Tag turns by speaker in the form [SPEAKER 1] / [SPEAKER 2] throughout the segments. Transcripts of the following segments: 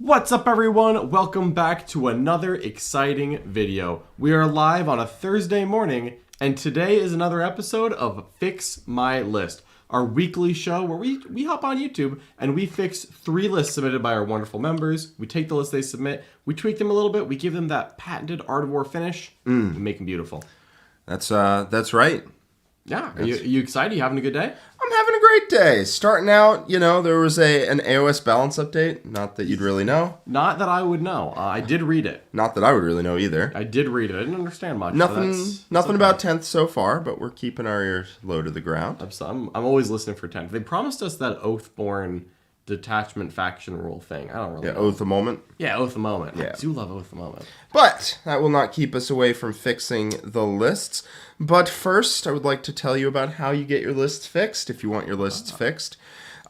[SPEAKER 1] What's up, everyone? Welcome back to another exciting video. We are live on a Thursday morning, and today is another episode of Fix My List, our weekly show where we hop on YouTube and we fix 3 lists submitted by our wonderful members. We take the list they submit, we tweak them a little bit, we give them that patented Art of War finish, we make them beautiful.
[SPEAKER 2] That's right.
[SPEAKER 1] Yeah, are you excited? You having a good day?
[SPEAKER 2] I'm having a great day. Starting out, there was an AOS balance update. Not that you'd really know.
[SPEAKER 1] Not that I would know. I did read it.
[SPEAKER 2] Not that I would really know either.
[SPEAKER 1] I did read it. I didn't understand much.
[SPEAKER 2] Nothing about 10th so far, but we're keeping our ears low to the ground.
[SPEAKER 1] I'm always listening for 10th. They promised us that Oathborn detachment faction rule thing. I don't really know.
[SPEAKER 2] Oath a moment.
[SPEAKER 1] Yeah, Oath a moment.
[SPEAKER 2] Yeah.
[SPEAKER 1] I do love Oath a moment.
[SPEAKER 2] But that will not keep us away from fixing the lists. But first, I would like to tell you about how you get your lists fixed. If you want your lists fixed,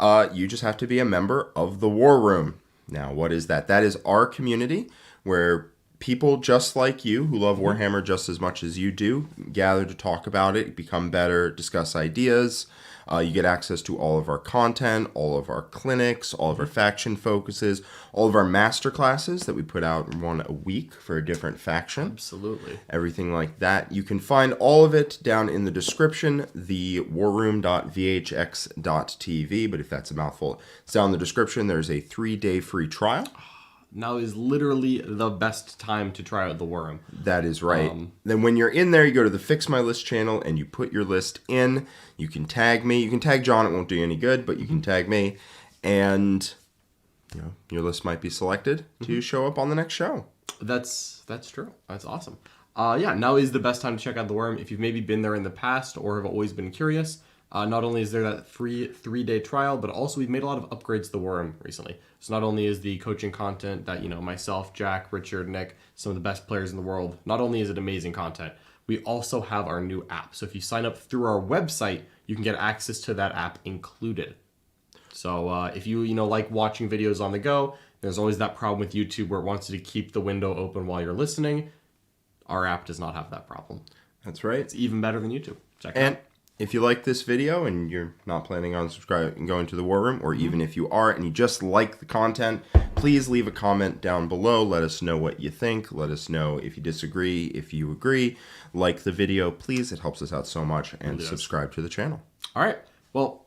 [SPEAKER 2] you just have to be a member of the War Room. Now, what is that? That is our community where people just like you who love Warhammer just as much as you do gather to talk about it, become better, discuss ideas. You get access to all of our content, all of our clinics, all of our faction focuses, all of our master classes that we put out one a week for a different faction.
[SPEAKER 1] Absolutely.
[SPEAKER 2] Everything like that. You can find all of it down in the description, the warroom.vhx.tv, but if that's a mouthful, it's down in the description. There's a 3-day free trial.
[SPEAKER 1] Now is literally the best time to try out the Worm.
[SPEAKER 2] That is right. Then when you're in there, you go to the Fix My List channel and you put your list in. You can tag me. You can tag John. It won't do you any good, but you can tag me. And your list might be selected to show up on the next show. That's
[SPEAKER 1] true. That's awesome. Now is the best time to check out the Worm. If you've maybe been there in the past or have always been curious, not only is there that free 3-day trial, but also we've made a lot of upgrades to the Worm recently. So not only is the coaching content that, myself, Jack, Richard, Nick, some of the best players in the world, not only is it amazing content, we also have our new app. So if you sign up through our website, you can get access to that app included. So if you, like watching videos on the go, there's always that problem with YouTube where it wants you to keep the window open while you're listening. Our app does not have that problem.
[SPEAKER 2] That's right.
[SPEAKER 1] It's even better than YouTube. Check it out.
[SPEAKER 2] If you like this video and you're not planning on subscribing and going to the War Room, or even if you are and you just like the content, please leave a comment down below. Let us know what you think. Let us know if you disagree, if you agree. Like the video, please. It helps us out so much. And subscribe to the channel.
[SPEAKER 1] All right. Well,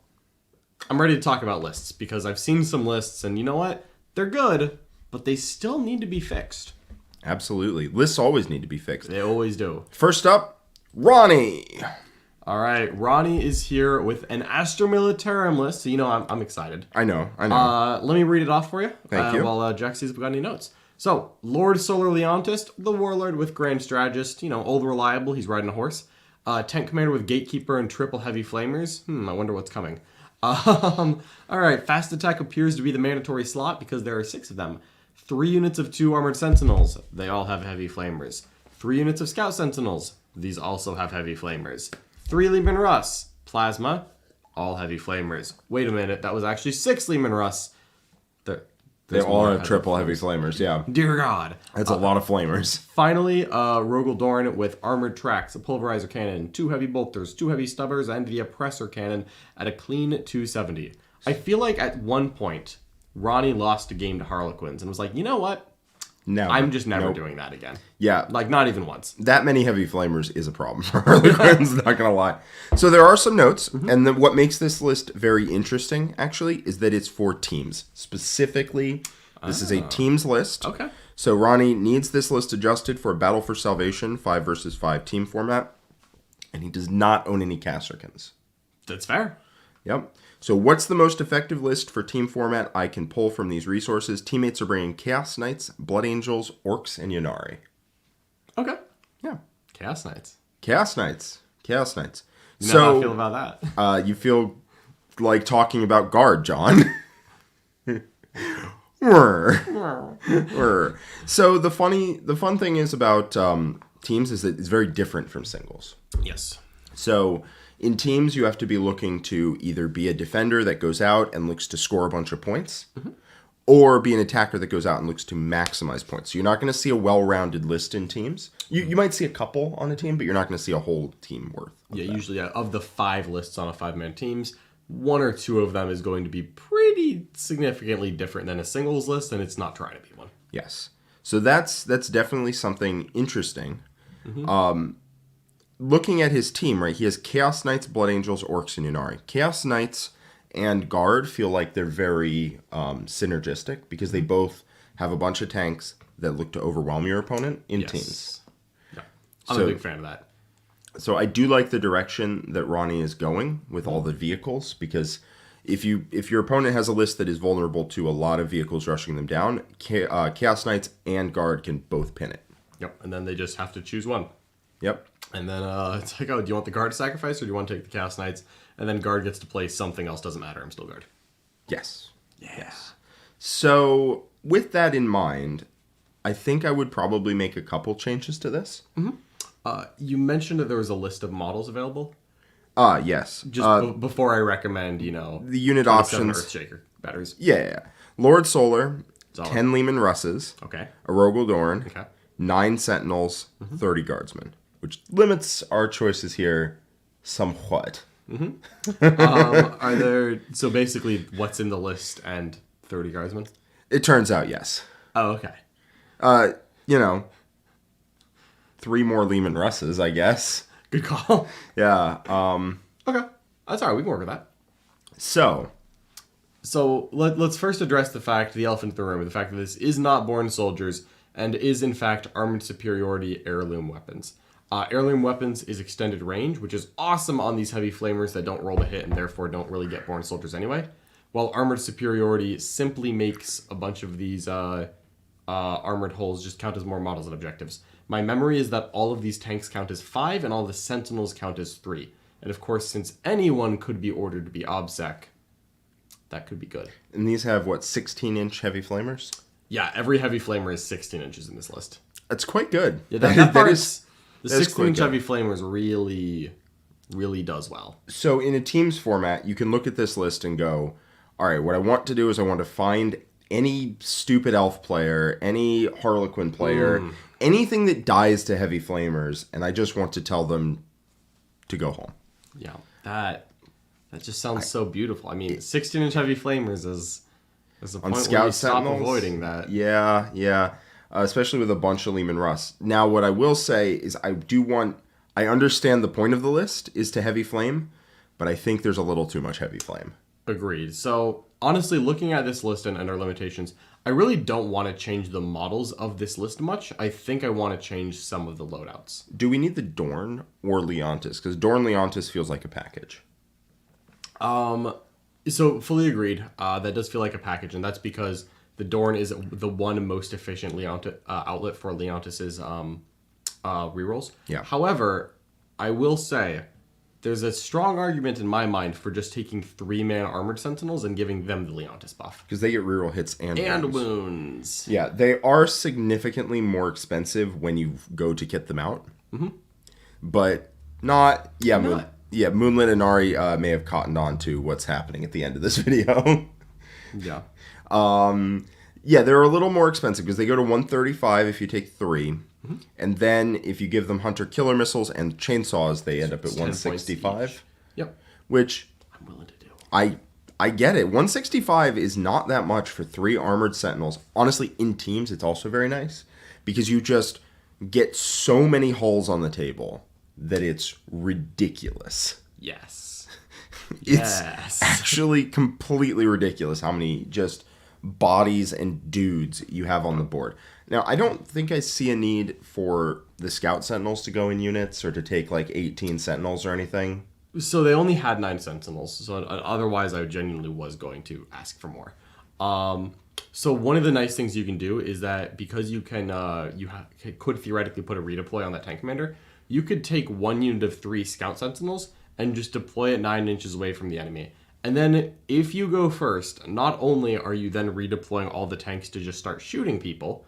[SPEAKER 1] I'm ready to talk about lists because I've seen some lists and you know what? They're good, but they still need to be fixed.
[SPEAKER 2] Absolutely. Lists always need to be fixed.
[SPEAKER 1] They always do.
[SPEAKER 2] First up, Ronny.
[SPEAKER 1] All right, Ronny is here with an Astra Militarum list, so I'm excited.
[SPEAKER 2] I know.
[SPEAKER 1] Let me read it off for you.
[SPEAKER 2] Thank you.
[SPEAKER 1] While Jack sees if we got any notes. So, Lord Solar Leontist, the Warlord with Grand Strategist, old reliable, he's riding a horse. Tank Commander with Gatekeeper and triple Heavy Flamers. I wonder what's coming. All right, Fast Attack appears to be the mandatory slot because there are 6 of them. 3 units of 2 Armored Sentinels, they all have Heavy Flamers. 3 units of Scout Sentinels, these also have Heavy Flamers. 3 Leman Russ, Plasma, all Heavy Flamers. Wait a minute, that was actually 6 Leman Russ.
[SPEAKER 2] They all have triple Heavy Flamers, yeah.
[SPEAKER 1] Dear God.
[SPEAKER 2] That's a lot of Flamers.
[SPEAKER 1] Finally, Rogel Dorn with Armored Tracks, a Pulverizer Cannon, 2 Heavy Bolters, 2 Heavy Stubbers, and the Oppressor Cannon at a clean 270. I feel like at one point, Ronny lost a game to Harlequins and was like, you know what?
[SPEAKER 2] Never.
[SPEAKER 1] I'm just never doing that again.
[SPEAKER 2] Yeah.
[SPEAKER 1] Not even once.
[SPEAKER 2] That many Heavy Flamers is a problem for Harlequins, not going to lie. So there are some notes, and what makes this list very interesting, actually, is that it's for teams. Specifically, this is a teams list.
[SPEAKER 1] Okay.
[SPEAKER 2] So Ronny needs this list adjusted for a Battle for Salvation 5 versus 5 team format, and he does not own any Kasrkins.
[SPEAKER 1] That's fair.
[SPEAKER 2] Yep. So what's the most effective list for team format I can pull from these resources? Teammates are bringing Chaos Knights, Blood Angels, Orcs, and Ynnari.
[SPEAKER 1] Okay.
[SPEAKER 2] Yeah.
[SPEAKER 1] Chaos Knights.
[SPEAKER 2] Chaos Knights. Chaos Knights.
[SPEAKER 1] You know how I feel about
[SPEAKER 2] that? You feel like talking about Guard, John. So the fun thing is about teams is that it's very different from singles.
[SPEAKER 1] Yes.
[SPEAKER 2] So in teams, you have to be looking to either be a defender that goes out and looks to score a bunch of points, or be an attacker that goes out and looks to maximize points. So you're not going to see a well-rounded list in teams. You might see a couple on a team, but you're not going to see a whole team worth.
[SPEAKER 1] Yeah, usually of the 5 lists on a 5-man teams, one or two of them is going to be pretty significantly different than a singles list, and it's not trying to be one.
[SPEAKER 2] Yes. So that's definitely something interesting. Looking at his team, right, he has Chaos Knights, Blood Angels, Orcs, and Yunari. Chaos Knights and Guard feel like they're very synergistic because they both have a bunch of tanks that look to overwhelm your opponent in teams.
[SPEAKER 1] Yeah. I'm a big fan of that.
[SPEAKER 2] So I do like the direction that Ronny is going with all the vehicles, because if your opponent has a list that is vulnerable to a lot of vehicles rushing them down, Chaos Knights and Guard can both pin it.
[SPEAKER 1] Yep, and then they just have to choose one.
[SPEAKER 2] Yep.
[SPEAKER 1] And then it's like, oh, do you want the Guard to sacrifice, or do you want to take the Chaos Knights? And then Guard gets to play something else. Doesn't matter. I'm still Guard.
[SPEAKER 2] Yes.
[SPEAKER 1] Yeah.
[SPEAKER 2] Yes. So with that in mind, I think I would probably make a couple changes to this.
[SPEAKER 1] You mentioned that there was a list of models available.
[SPEAKER 2] Yes.
[SPEAKER 1] Just before I recommend,
[SPEAKER 2] the unit
[SPEAKER 1] 27
[SPEAKER 2] options.
[SPEAKER 1] Earthshaker batteries.
[SPEAKER 2] Yeah. Lord Solar,
[SPEAKER 1] Solid.
[SPEAKER 2] 10 Lehman Russes,
[SPEAKER 1] Okay.
[SPEAKER 2] a Rogel Dorn,
[SPEAKER 1] Okay.
[SPEAKER 2] 9 Sentinels, 30 Guardsmen, which limits our choices here somewhat.
[SPEAKER 1] Are there... So basically, what's in the list and 30 Guardsmen?
[SPEAKER 2] It turns out, yes.
[SPEAKER 1] Oh, okay.
[SPEAKER 2] 3 more Lehman Russes, I guess.
[SPEAKER 1] Good call.
[SPEAKER 2] Yeah.
[SPEAKER 1] Okay. That's all right. We can work with that.
[SPEAKER 2] So
[SPEAKER 1] let's first address the elephant in the room, the fact that this is not Born Soldiers and is, in fact, Armored Superiority heirloom weapons. Heirloom weapons is extended range, which is awesome on these heavy flamers that don't roll the hit and therefore don't really get Born Soldiers anyway. While Armored Superiority simply makes a bunch of these armored holes just count as more models and objectives. My memory is that all of these tanks count as 5 and all the Sentinels count as 3. And of course, since anyone could be ordered to be OBSEC, that could be good.
[SPEAKER 2] And these have, 16-inch heavy flamers?
[SPEAKER 1] Yeah, every heavy flamer is 16 inches in this list.
[SPEAKER 2] That's quite good.
[SPEAKER 1] Yeah, that
[SPEAKER 2] that is...
[SPEAKER 1] The 16-inch heavy flamers really does well.
[SPEAKER 2] So in a teams format, you can look at this list and go, all right, what I want to do is I want to find any stupid elf player, any Harlequin player, anything that dies to heavy flamers, and I just want to tell them to go home.
[SPEAKER 1] Yeah, that just sounds so beautiful. I mean, 16-inch heavy flamers is a point where you stop avoiding that.
[SPEAKER 2] Yeah. Especially with a bunch of Lehman Russ. Now, what I will say is I understand the point of the list is to heavy flame, but I think there's a little too much heavy flame.
[SPEAKER 1] Agreed. So, honestly, looking at this list and our limitations, I really don't want to change the models of this list much. I think I want to change some of the loadouts.
[SPEAKER 2] Do we need the Dorn or Leontis? Because Dorn Leontis feels like a package.
[SPEAKER 1] So, fully agreed. That does feel like a package, and that's because the Dorn is the one most efficient outlet for Leontis's rerolls.
[SPEAKER 2] Yeah.
[SPEAKER 1] However, I will say there's a strong argument in my mind for just taking 3-man armored sentinels and giving them the Leontis buff.
[SPEAKER 2] Because they get reroll hits and
[SPEAKER 1] wounds.
[SPEAKER 2] Yeah, they are significantly more expensive when you go to kit them out. Mm-hmm. But not... Yeah, Moonlit and Ari may have cottoned on to what's happening at the end of this video.
[SPEAKER 1] Yeah.
[SPEAKER 2] Yeah, they're a little more expensive because they go to 135 if you take 3. Mm-hmm. And then if you give them Hunter Killer Missiles and Chainsaws, they end up at 165.
[SPEAKER 1] Yep.
[SPEAKER 2] Which
[SPEAKER 1] I'm willing to do.
[SPEAKER 2] I get it. 165 is not that much for 3 Armored Sentinels. Honestly, in teams, it's also very nice because you just get so many holes on the table that it's ridiculous.
[SPEAKER 1] Yes.
[SPEAKER 2] It's actually completely ridiculous how many just bodies and dudes you have on the board. Now, I don't think I see a need for the Scout Sentinels to go in units or to take like 18 Sentinels or anything.
[SPEAKER 1] So they only had 9 Sentinels, so otherwise I genuinely was going to ask for more. So one of the nice things you can do is that because you can, could theoretically put a redeploy on that tank commander, you could take 1 unit of 3 Scout Sentinels and just deploy it 9 inches away from the enemy. And then if you go first, not only are you then redeploying all the tanks to just start shooting people,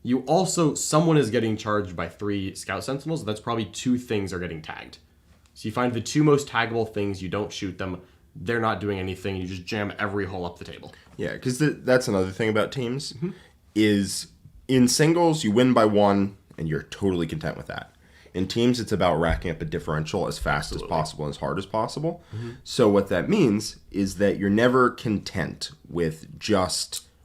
[SPEAKER 1] you also, someone is getting charged by 3 Scout Sentinels. That's probably 2 things are getting tagged. So you find the 2 most taggable things, you don't shoot them, they're not doing anything, you just jam every hole up the table.
[SPEAKER 2] Yeah, because that's another thing about teams, is in singles, you win by 1, and you're totally content with that. In teams, it's about racking up a differential as fast as possible and as hard as possible. So what that means is that you're never content with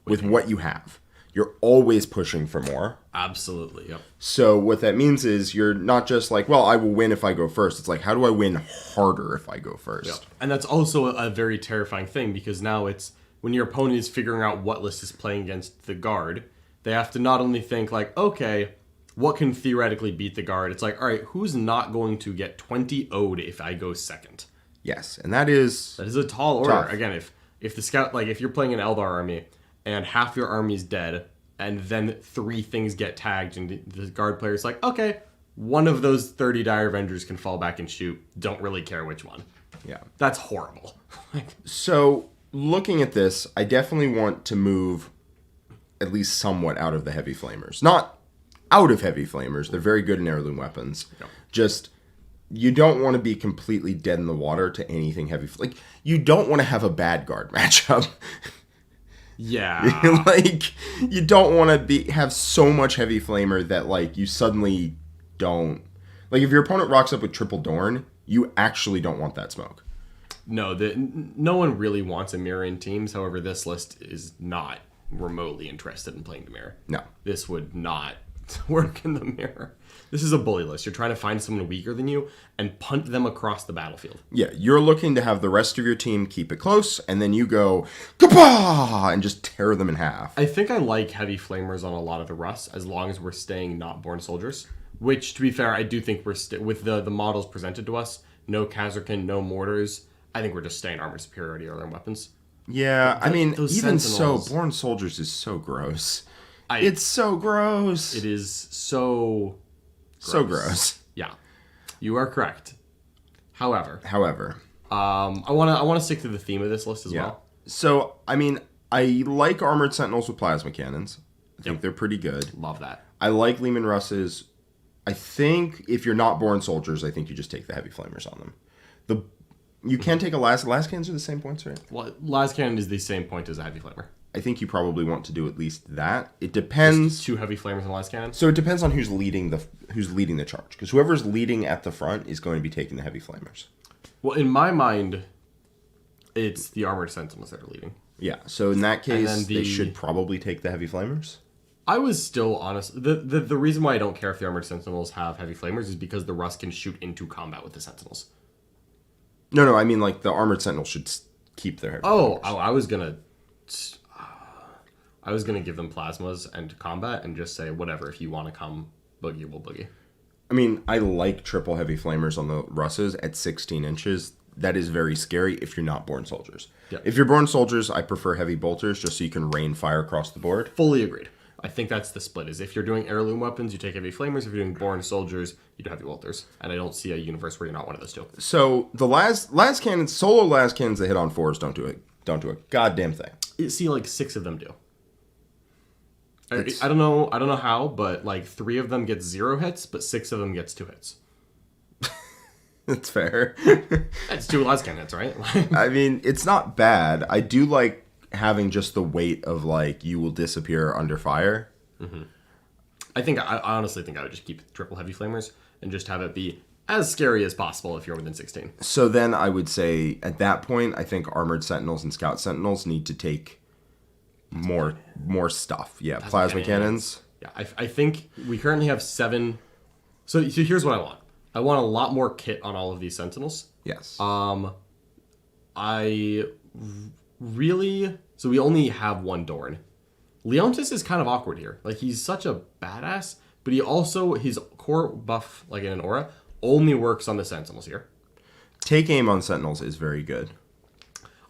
[SPEAKER 2] with what you have. You're always pushing for more.
[SPEAKER 1] Absolutely, yep.
[SPEAKER 2] So what that means is you're not just like, well, I will win if I go first. It's like, how do I win harder if I go first?
[SPEAKER 1] Yep. And that's also a very terrifying thing, because now it's when your opponent is figuring out what list is playing against the guard, they have to not only think like, okay, what can theoretically beat the guard? It's like, all right, who's not going to get 20 0'd if I go second?
[SPEAKER 2] Yes, and that is
[SPEAKER 1] a tall order.
[SPEAKER 2] tough.
[SPEAKER 1] Again, if the scout, like if you're playing an Eldar army and half your army's dead, and then 3 things get tagged, and the guard player's like, okay, one of those 30 Dire Avengers can fall back and shoot. Don't really care which one.
[SPEAKER 2] Yeah.
[SPEAKER 1] That's horrible.
[SPEAKER 2] So, looking at this, I definitely want to move at least somewhat out of the heavy flamers. Not out of heavy flamers. They're very good in heirloom weapons.
[SPEAKER 1] Yep.
[SPEAKER 2] Just, you don't want to be completely dead in the water to anything heavy. Like, you don't want to have a bad guard matchup.
[SPEAKER 1] Yeah.
[SPEAKER 2] Like, you don't want to have so much heavy flamer that, like, you suddenly don't... Like, if your opponent rocks up with triple Dorn, you actually don't want that smoke.
[SPEAKER 1] No, no one really wants a mirror in teams. However, this list is not remotely interested in playing the mirror.
[SPEAKER 2] No.
[SPEAKER 1] This would not work in the mirror. This is a bully list. You're trying to find someone weaker than you and punt them across the battlefield.
[SPEAKER 2] Yeah, you're looking to have the rest of your team keep it close, and then you go, kapah, and just tear them in half.
[SPEAKER 1] I think I like heavy flamers on a lot of the Russ, as long as we're staying not born soldiers. Which, to be fair, I do think we're with the models presented to us, no Kazarkin, no mortars, I think we're just staying armored superiority or their weapons.
[SPEAKER 2] Yeah, I mean, even
[SPEAKER 1] Sentinels,
[SPEAKER 2] so, born soldiers is so gross. It's so gross.
[SPEAKER 1] It is so...
[SPEAKER 2] So gross.
[SPEAKER 1] Yeah, you are correct. However,
[SPEAKER 2] I
[SPEAKER 1] want to stick to the theme of this list as well.
[SPEAKER 2] So, I mean, I like armored sentinels with plasma cannons. I think they're pretty good.
[SPEAKER 1] Love that.
[SPEAKER 2] I like Leman Russes. I think if you're not born soldiers, I think you just take the heavy flamers on them. You can take a las cannons are the same points, right?
[SPEAKER 1] Well, las cannon is the same point as a heavy flamer.
[SPEAKER 2] I think you probably want to do at least that. It depends.
[SPEAKER 1] Just 2 heavy flamers and las cannon.
[SPEAKER 2] So it depends on who's leading the charge, because whoever's leading at the front is going to be taking the heavy flamers.
[SPEAKER 1] Well, in my mind, it's the armored sentinels that are leading.
[SPEAKER 2] Yeah. So in that case, they should probably take the heavy flamers.
[SPEAKER 1] I was still honest. The reason why I don't care if the armored sentinels have heavy flamers is because the Rust can shoot into combat with the sentinels.
[SPEAKER 2] No, I mean like the armored sentinels should keep their heavy flamers.
[SPEAKER 1] I was gonna give them plasmas and combat and just say whatever, if you want to come boogie, we'll boogie.
[SPEAKER 2] I mean, I like triple heavy flamers on the Russes at 16 inches. That is very scary if you're not born soldiers.
[SPEAKER 1] Yeah.
[SPEAKER 2] If you're born soldiers, I prefer heavy bolters just so you can rain fire across the board.
[SPEAKER 1] Fully agreed. I think that's the split. Is if you're doing heirloom weapons, you take heavy flamers. If you're doing born soldiers, you do heavy bolters. And I don't see a universe where you're not one of those two.
[SPEAKER 2] So the las cannons, solo las cannons that hit on 4s don't do a goddamn thing.
[SPEAKER 1] You see, like 6 of them do. I don't know how, but like 3 of them get 0 hits, but 6 of them gets 2 hits.
[SPEAKER 2] That's fair.
[SPEAKER 1] That's 2 las cannons, right?
[SPEAKER 2] I mean, it's not bad. I do like having just the weight of like you will disappear under fire.
[SPEAKER 1] Mm-hmm. I honestly think I would just keep triple heavy flamers and just have it be as scary as possible if you're within 16.
[SPEAKER 2] So then I would say at that point, I think armored sentinels and scout sentinels need to take more stuff. Yeah, plasma cannons.
[SPEAKER 1] Yeah, I think we currently have 7. So here's what I want. I want a lot more kit on all of these sentinels.
[SPEAKER 2] Yes.
[SPEAKER 1] I really... So we only have 1 Dorn. Leontis is kind of awkward here. Like, he's such a badass, but he also... His core buff, like in an aura, only works on the sentinels here.
[SPEAKER 2] Take aim on sentinels is very good.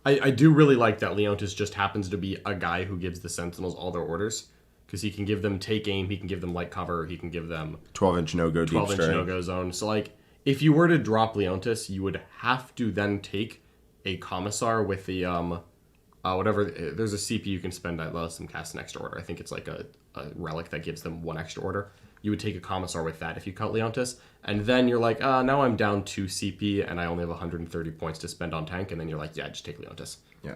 [SPEAKER 1] I do really like that Leontis just happens to be a guy who gives the sentinels all their orders. Because he can give them take aim, he can give them light cover, he can give them...
[SPEAKER 2] 12-inch no-go, deep
[SPEAKER 1] 12-inch no-go zone. So, like, if you were to drop Leontis, you would have to then take a Commissar with the, whatever... There's a CP you can spend that lets them cast an extra order. I think it's like a relic that gives them 1 extra order. You would take a Commissar with that if you cut Leontis. And then you're like, now I'm down 2 CP and I only have 130 points to spend on tank. And then you're like, yeah, just take Leontis.
[SPEAKER 2] Yeah.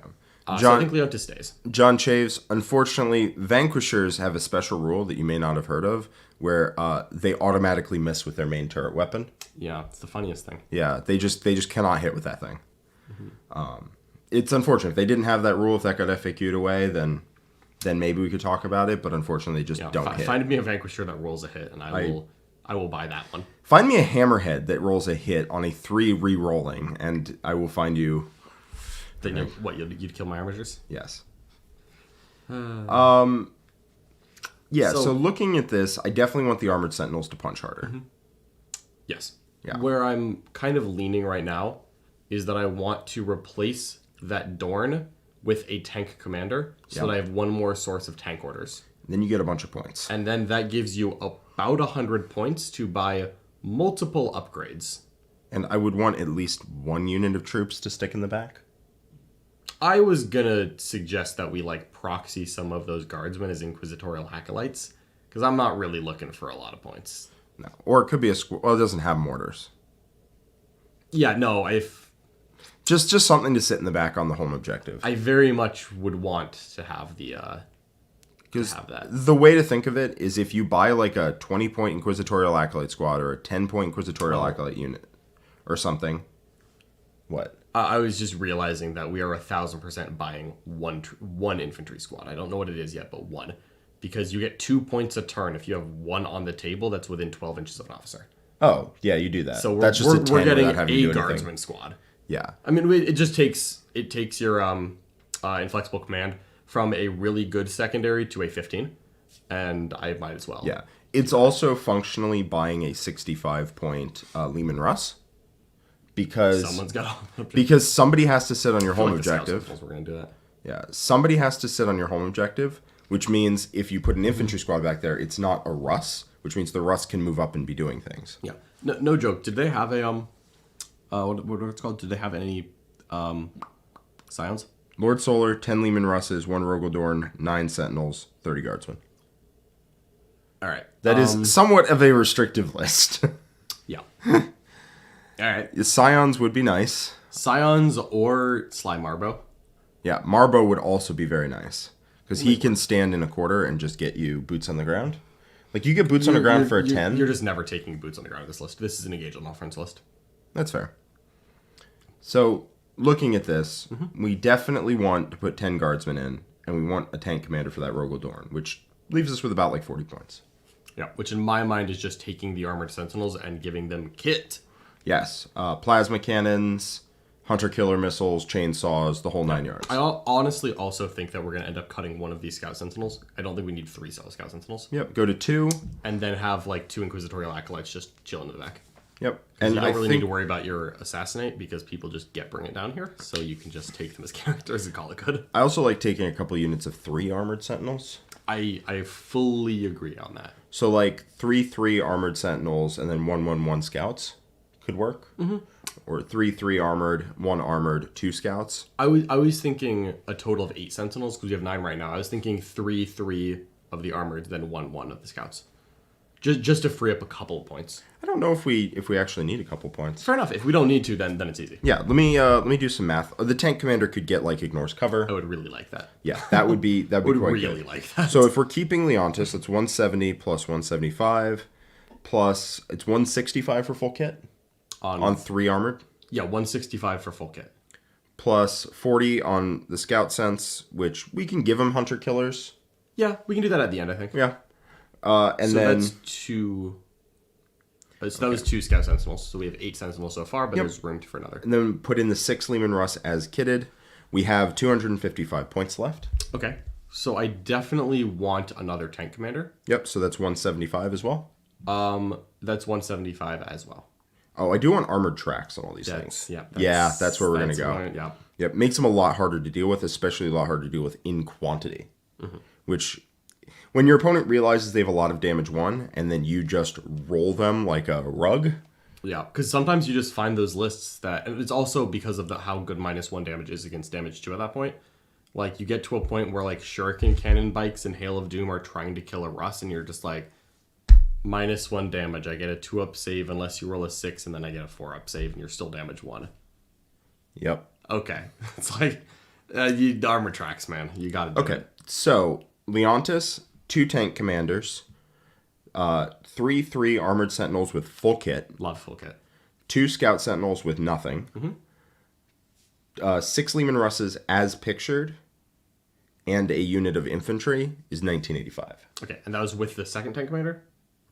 [SPEAKER 1] So I think Leontis stays.
[SPEAKER 2] John Chaves, unfortunately, Vanquishers have a special rule that you may not have heard of, where they automatically miss with their main turret weapon.
[SPEAKER 1] Yeah, it's the funniest thing.
[SPEAKER 2] Yeah, they just cannot hit with that thing. It's unfortunate. If they didn't have that rule, if that got FAQ'd away, then maybe we could talk about it. But unfortunately, they just don't hit.
[SPEAKER 1] Find me a Vanquisher that rolls a hit, and I will buy that one.
[SPEAKER 2] Find me a Hammerhead that rolls a hit on a 3 re-rolling, and I will find you.
[SPEAKER 1] Then you'd kill my armatures?
[SPEAKER 2] Yes. Yeah, so looking at this, I definitely want the Armored Sentinels to punch harder.
[SPEAKER 1] Yes.
[SPEAKER 2] Yeah.
[SPEAKER 1] Where I'm kind of leaning right now is that I want to replace that Dorn with a tank commander so that I have one more source of tank orders.
[SPEAKER 2] Then you get a bunch of points.
[SPEAKER 1] And then that gives you about 100 points to buy multiple upgrades.
[SPEAKER 2] And I would want at least 1 unit of troops to stick in the back.
[SPEAKER 1] I was gonna suggest that we proxy some of those guardsmen as inquisitorial acolytes, because I'm not really looking for a lot of points.
[SPEAKER 2] No, or it could be well, it doesn't have mortars.
[SPEAKER 1] Yeah, no,
[SPEAKER 2] just something to sit in the back on the home objective.
[SPEAKER 1] I very much would want to have
[SPEAKER 2] because
[SPEAKER 1] that.
[SPEAKER 2] The way to think of it is if you buy a 20-point inquisitorial acolyte squad or a 10-point inquisitorial acolyte unit or something. What?
[SPEAKER 1] I was just realizing that we are 1,000% buying one infantry squad. I don't know what it is yet, but one. Because you get 2 points a turn if you have one on the table that's within 12 inches of an officer.
[SPEAKER 2] Oh, yeah, you do that.
[SPEAKER 1] So
[SPEAKER 2] that's just
[SPEAKER 1] we're getting
[SPEAKER 2] a
[SPEAKER 1] guardsman squad.
[SPEAKER 2] Yeah.
[SPEAKER 1] I mean, it just takes your inflexible command from a really good secondary to a 15, and I might as well.
[SPEAKER 2] Yeah. It's also functionally buying a 65-point Lehman Russ. Because somebody has to sit on your home objective.
[SPEAKER 1] We're gonna do that.
[SPEAKER 2] Yeah, somebody has to sit on your home objective, which means if you put an infantry squad back there, it's not a Russ, which means the Russ can move up and be doing things.
[SPEAKER 1] Yeah, no joke. Did they have a what it's called? Did they have any Scions?
[SPEAKER 2] Lord Solar, 10 Lehman Russes, 1 Rogaldorn, 9 Sentinels, 30 Guardsmen.
[SPEAKER 1] All right,
[SPEAKER 2] that is somewhat of a restrictive list.
[SPEAKER 1] Yeah. All right.
[SPEAKER 2] Scions would be nice.
[SPEAKER 1] Scions or Sly Marbo.
[SPEAKER 2] Yeah, Marbo would also be very nice. Because he can stand in a quarter and just get you boots on the ground. You get boots on the ground for a 10.
[SPEAKER 1] You're just never taking boots on the ground on this list. This is an Engage on All Friends list.
[SPEAKER 2] That's fair. So, looking at this, we definitely want to put 10 guardsmen in. And we want a tank commander for that Rogaldorn, which leaves us with about 40 points.
[SPEAKER 1] Yeah, which in my mind is just taking the Armored Sentinels and giving them kit.
[SPEAKER 2] Yes, plasma cannons, hunter-killer missiles, chainsaws, the whole 9 yards.
[SPEAKER 1] I honestly also think that we're going to end up cutting one of these Scout Sentinels. I don't think we need 3 Scout Sentinels.
[SPEAKER 2] Yep, go to 2.
[SPEAKER 1] And then have 2 Inquisitorial Acolytes just chill in the back.
[SPEAKER 2] Yep.
[SPEAKER 1] And you don't really need to worry about your Assassinate because people just bring it down here. So you can just take them as characters and call it good.
[SPEAKER 2] I also like taking a couple units of 3 Armored Sentinels.
[SPEAKER 1] I fully agree on that.
[SPEAKER 2] So 3 Armored Sentinels and then 1 Scouts. Could work. Or 3 armored, 1 armored, 2 scouts.
[SPEAKER 1] I was thinking a total of 8 sentinels because we have 9 right now. I was thinking 3 of the armored, then 1 of the scouts, just to free up a couple of points.
[SPEAKER 2] I don't know if we actually need a couple points.
[SPEAKER 1] Fair enough. If we don't need to, then it's easy.
[SPEAKER 2] Yeah. Let me do some math. The tank commander could get ignores cover.
[SPEAKER 1] I would really like that.
[SPEAKER 2] Yeah, that would be quite
[SPEAKER 1] really
[SPEAKER 2] good.
[SPEAKER 1] Like that.
[SPEAKER 2] So if we're keeping Leontis, it's 170 plus 175 plus it's 165 for full kit. On 3 armored?
[SPEAKER 1] Yeah, 165 for full kit.
[SPEAKER 2] Plus 40 on the scout sense, which we can give them hunter killers.
[SPEAKER 1] Yeah, we can do that at the end, I think.
[SPEAKER 2] Yeah. And then
[SPEAKER 1] that's 2. So that was 2 scout sentinels. So we have 8 sentinels so far, but there's room for another.
[SPEAKER 2] And then put in the 6 Lehman Russ as kitted. We have 255 points left.
[SPEAKER 1] Okay. So I definitely want another tank commander.
[SPEAKER 2] Yep, so that's 175 as well.
[SPEAKER 1] That's 175 as well.
[SPEAKER 2] Oh, I do want armored tracks on all these things.
[SPEAKER 1] Yeah,
[SPEAKER 2] that's where we're going to go.
[SPEAKER 1] Yeah.
[SPEAKER 2] Yep, makes them a lot harder to deal with, especially a lot harder to deal with in quantity. Which, when your opponent realizes they have a lot of damage 1, and then you just roll them like a rug.
[SPEAKER 1] Yeah, because sometimes you just find those lists that, and it's also because of how good -1 damage is against damage 2 at that point. You get to a point where Shuriken Cannon Bikes and Hail of Doom are trying to kill a Russ, and you're just -1 damage. I get a 2-up save unless you roll a 6, and then I get a 4-up save, and you're still damage 1.
[SPEAKER 2] Yep.
[SPEAKER 1] Okay. It's The armor tracks, man. You got to do
[SPEAKER 2] Okay,
[SPEAKER 1] it.
[SPEAKER 2] so Leontis, 2 tank commanders, 3 armored sentinels with full kit,
[SPEAKER 1] Love full kit.
[SPEAKER 2] 2 scout sentinels with nothing, 6 Leman Russes as pictured, and a unit of infantry is 1985.
[SPEAKER 1] Okay, and that was with the second tank commander?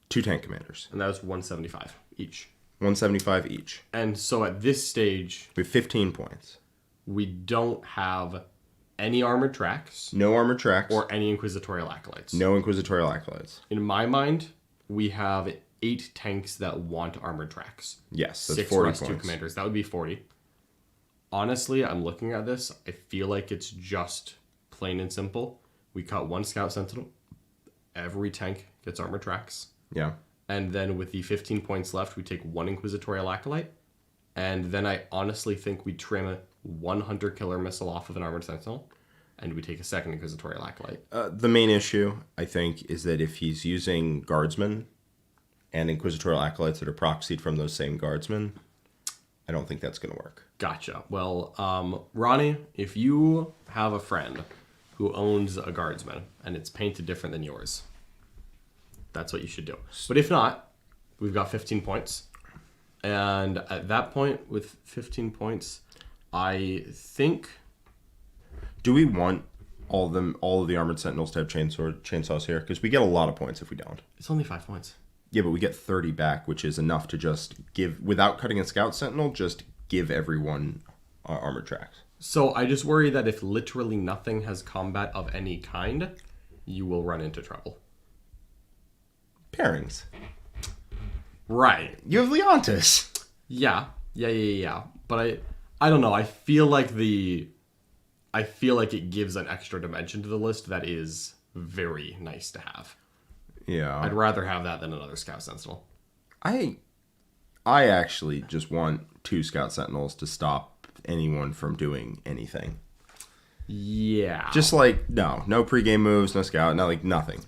[SPEAKER 2] 2 tank commanders,
[SPEAKER 1] And that was 175 each.
[SPEAKER 2] 175 each.
[SPEAKER 1] And so at this stage,
[SPEAKER 2] We have 15 points.
[SPEAKER 1] we don't have any armored tracks
[SPEAKER 2] No armored tracks,
[SPEAKER 1] or any inquisitorial acolytes.
[SPEAKER 2] no inquisitorial acolytes.
[SPEAKER 1] In my mind, we have 8 tanks that want armored tracks.
[SPEAKER 2] Yes, that's
[SPEAKER 1] 6
[SPEAKER 2] 40
[SPEAKER 1] Rust 2
[SPEAKER 2] points.
[SPEAKER 1] commanders. That would be 40. Honestly, I'm looking at this. I feel like it's just plain and simple. We cut 1 scout sentinel. Every tank gets armored tracks.
[SPEAKER 2] Yeah.
[SPEAKER 1] And then with the 15 points left, we take 1 inquisitorial acolyte. And then I honestly think we trim 1 hunter killer missile off of an armored sentinel. And we take a 2nd inquisitorial acolyte.
[SPEAKER 2] The main issue, I think, is that if he's using guardsmen and inquisitorial acolytes that are proxied from those same guardsmen, I don't think that's going to work.
[SPEAKER 1] Gotcha. Well, Ronnie, if you have a friend who owns a guardsman and it's painted different than yours, that's what you should do. But if not, we've got 15 points. And at that point, with 15 points, I think...
[SPEAKER 2] Do we want all of the armored sentinels to have chainsaws here? Because we get a lot of points if we don't.
[SPEAKER 1] It's only 5 points.
[SPEAKER 2] Yeah, but we get 30 back, which is enough to just give, without cutting a scout sentinel, just give everyone armored tracks.
[SPEAKER 1] So I just worry that if literally nothing has combat of any kind, you will run into trouble.
[SPEAKER 2] Pairings.
[SPEAKER 1] Right.
[SPEAKER 2] You have Leontis.
[SPEAKER 1] Yeah. But I don't know. I feel like it gives an extra dimension to the list that is very nice to have.
[SPEAKER 2] Yeah.
[SPEAKER 1] I'd rather have that than another Scout Sentinel.
[SPEAKER 2] I actually just want 2 scout sentinels to stop anyone from doing anything.
[SPEAKER 1] Yeah.
[SPEAKER 2] Just like, no pregame moves, no scout, nothing.